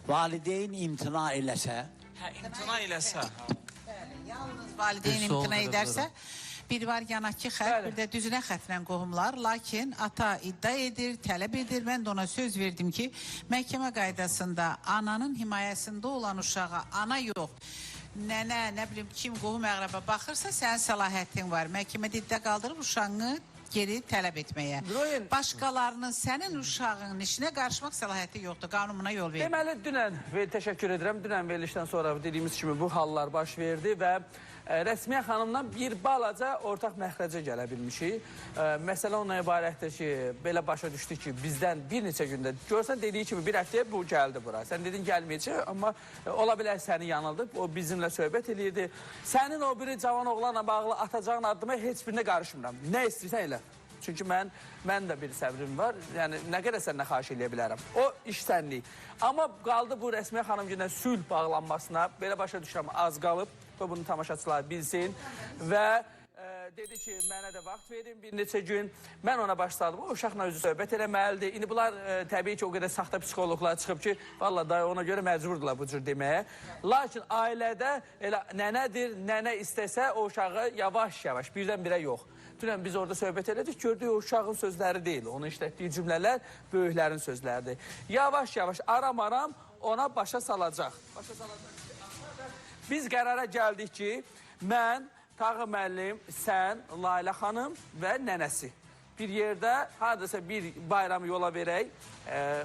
Valideyn imtina eləsə, İmtina eləsə. Yalnız valideyn imtina edərsə, bir var yanakı xət, bir də düzünə xətlə qohumlar. Lakin ata iddia edir, tələb edir. Mən də ona söz verdim ki, məhkəmə qaydasında ananın himayəsində olan uşağa ana yox, nənə, nə bilim kim qohum əqrəbə baxırsa, sənin səlahiyyətin var. Məhkəmədə iddia qaldırıb uşağını geri tələb etməyə. Başqalarının sənin uşağının işinə qarışmaq səlahiyyəti yoxdur. Qanununa yol verir. Deməli, dünən təşəkkür edirəm. Dünən verilişdən sonra dediyimiz kimi bu hallar baş verdi və Rəsmiyə xanımla bir balaca ortaq məxrəcə gələ bilmişik. Məsələ onunla ibarətdir ki, belə başa düşdük ki, bizdən bir neçə gündə, görsən dediyi kimi bir həftəyə bu gəldi bura. Sən dedin gəlməyəcək, amma ola bilər səni yanıldı. O bizimlə söhbət edirdi. Sənin o biri cavan oğlanla bağlı atacağın addıma heç birinə qarışmıram. Nə istəyirsən elə. Çünki mən də bir səbrim var. Yəni, nə qədər səndən xahiş edə bilərəm. O iş sənlik. Amma qaldı bu Rəsmiyə xanım günə sülh bağlanmasına, belə başa düşürəm, az qalıb. Və bunu tamaşaçılar bilsin. Və dedi ki, mənə də vaxt verin bir neçə gün. Mən ona başladım. O uşaqla özü söhbət eləməlidir. İndi bunlar təbii ki, o qədər saxta psixologlar çıxıb ki, vallahi da ona görə məcburdurlar bu cür deməyə. Lakin ailədə elə nənədir, nənə istəsə o uşağı yavaş-yavaş, birdən-birə yox. Dünən biz orada söhbət elədik, gördük o uşağın sözləri deyil. Onun işlətdiyi cümlələr böyüklərin sözləridir. Yavaş-yavaş, aram-aram ona başa salacaq. Biz qərara gəldik ki, mən, Tağı müəllim, sən, Layla xanım və nənəsi bir yerdə, hadəsə bir bayramı yola verək.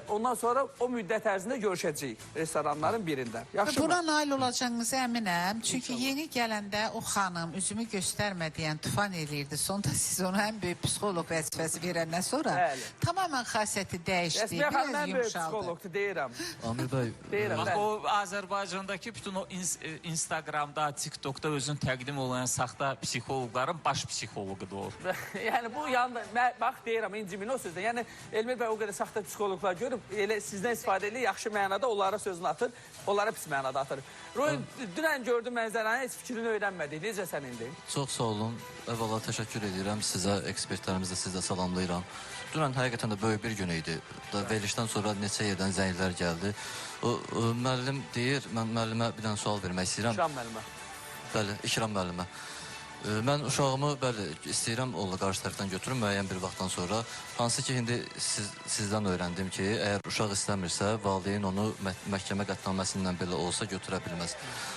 Ondan sonra o müddət ərzində görüşəcəyik restoranların birində. Buna nail olacağınızı əminəm. Çünki yeni gələndə o xanım üzümü göstərmədiyən tufan eləyirdi. Sonda siz ona ən böyük psixoloq vəzifəsi verəndən sonra tamamən xasiyyəti dəyişdi. Rəsmiyə xanım ən böyük psixoloqdur, deyirəm. Amir bəy, Bax, o Azərbaycandakı bütün o Instagramda, TikTokda özün təqdim olan saxta psixoloqların baş psixoloqudur o. Yəni bu yanda, bax deyirəm, incimin o sözdə. Yəni Elmir bəy o qədər saxta psixoloqlar görüb, elə sizdən istifadə edir, yaxşı mənada onlara sözünü atır, onlara pis mənada atır. Ruhin, dünən gördüm mənzərəni, heç fikrini öyrənmədik. Necə sən indi? çox sağ olun. Əvvəla təşəkkür edirəm sizə, ekspertlərimizə sizə salamlayıram. Dünən həqiqətən də böyük bir gün idi. Verilişdən sonra neçə yerdən zənglər gəldi. Müəllim deyir, mən müəllimə bir dənə sual vermək istəyirəm. İkram müəllimə. Bəli, İkram müəllimə. Mən uşağımı, bəli, istəyirəm onunla qarşı tərəfdən götürüm müəyyən bir vaxtdan sonra. Hansı ki, indi sizdən öyrəndim ki, əgər uşaq istəmirsə, valideyn onu məhkəmə qətnaməsindən belə olsa götürə bilməz.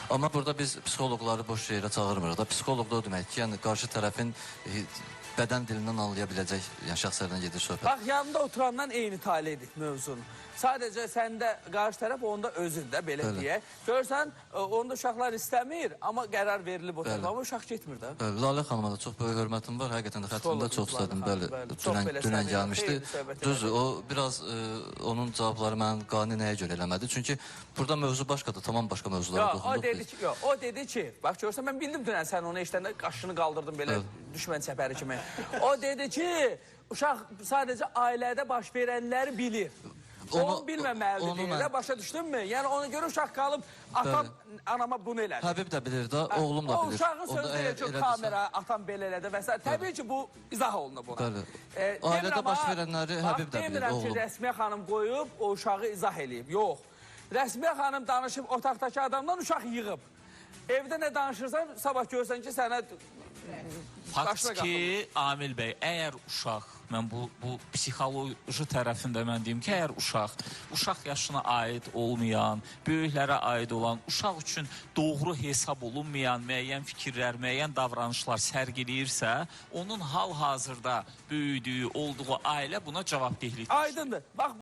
Amma burada biz psixoloqları boş yerə çağırmırıq da. Psixoloq da o demək ki, yəni qarşı tərəfin bədən dilindən anlaya biləcək, yəni şəxslərdən gedir söhbət. Bax, yanında oturandan eyni talidik mövzunu. Sadəcə səndə qarşı tərəf, onda özündə, belə deyək. Görsən, onda uşaqlar istəmir, amma qərar verilib o tərəf, amma uşaq getmir də. Lalə xanıma da çox böyük hörmətim var, həqiqətən də xətrimdə çox istədim, bəli, dünən gəlmişdi. Düzdür, o biraz onun cavabları mənim qani nəyə görə eləmədi, çünki burada mövzu başqadır, tamam başqa mövzulara toxunduq. O dedi ki, bax görsən, mən bildim dünən sən onu işləndə qaşını qaldırdın belə düşmən çəpəri kimi. O dedi ki, uşaq sadəcə ailədə baş verənləri bilir. Onu bilməməlidir deyirlər, başa düşdünmü? Yəni ona görə uşaq qalıb, atam anama bunu elədi. Həbib də bilir də, oğlum da bilir. O uşağın sözü ki, kamera, atam belə elədi və s. Təbii ki, bu izah olunur buna. Ailədə baş verənləri Həbib də bilir, demirəm oğlum. ki, Rəsmiyə xanım qoyub, o uşağı izah eləyib. Yox. Rəsmiyə xanım danışıb, otaqdakı adamdan uşaq yığıb. Evdə nə danışırsan, sabah görsən ki, sənə... Fakt ki, Amil bəy, əgər uşaq, mən bu psixoloji tərəfində mən deyim ki, əgər uşaq yaşına aid olmayan, böyüklərə aid olan, uşaq üçün doğru hesab olunmayan müəyyən fikirlər, müəyyən davranışlar sərgiləyirsə, onun hal-hazırda böyüdüyü, olduğu ailə buna cavabdehlik. Aydındır. Bax,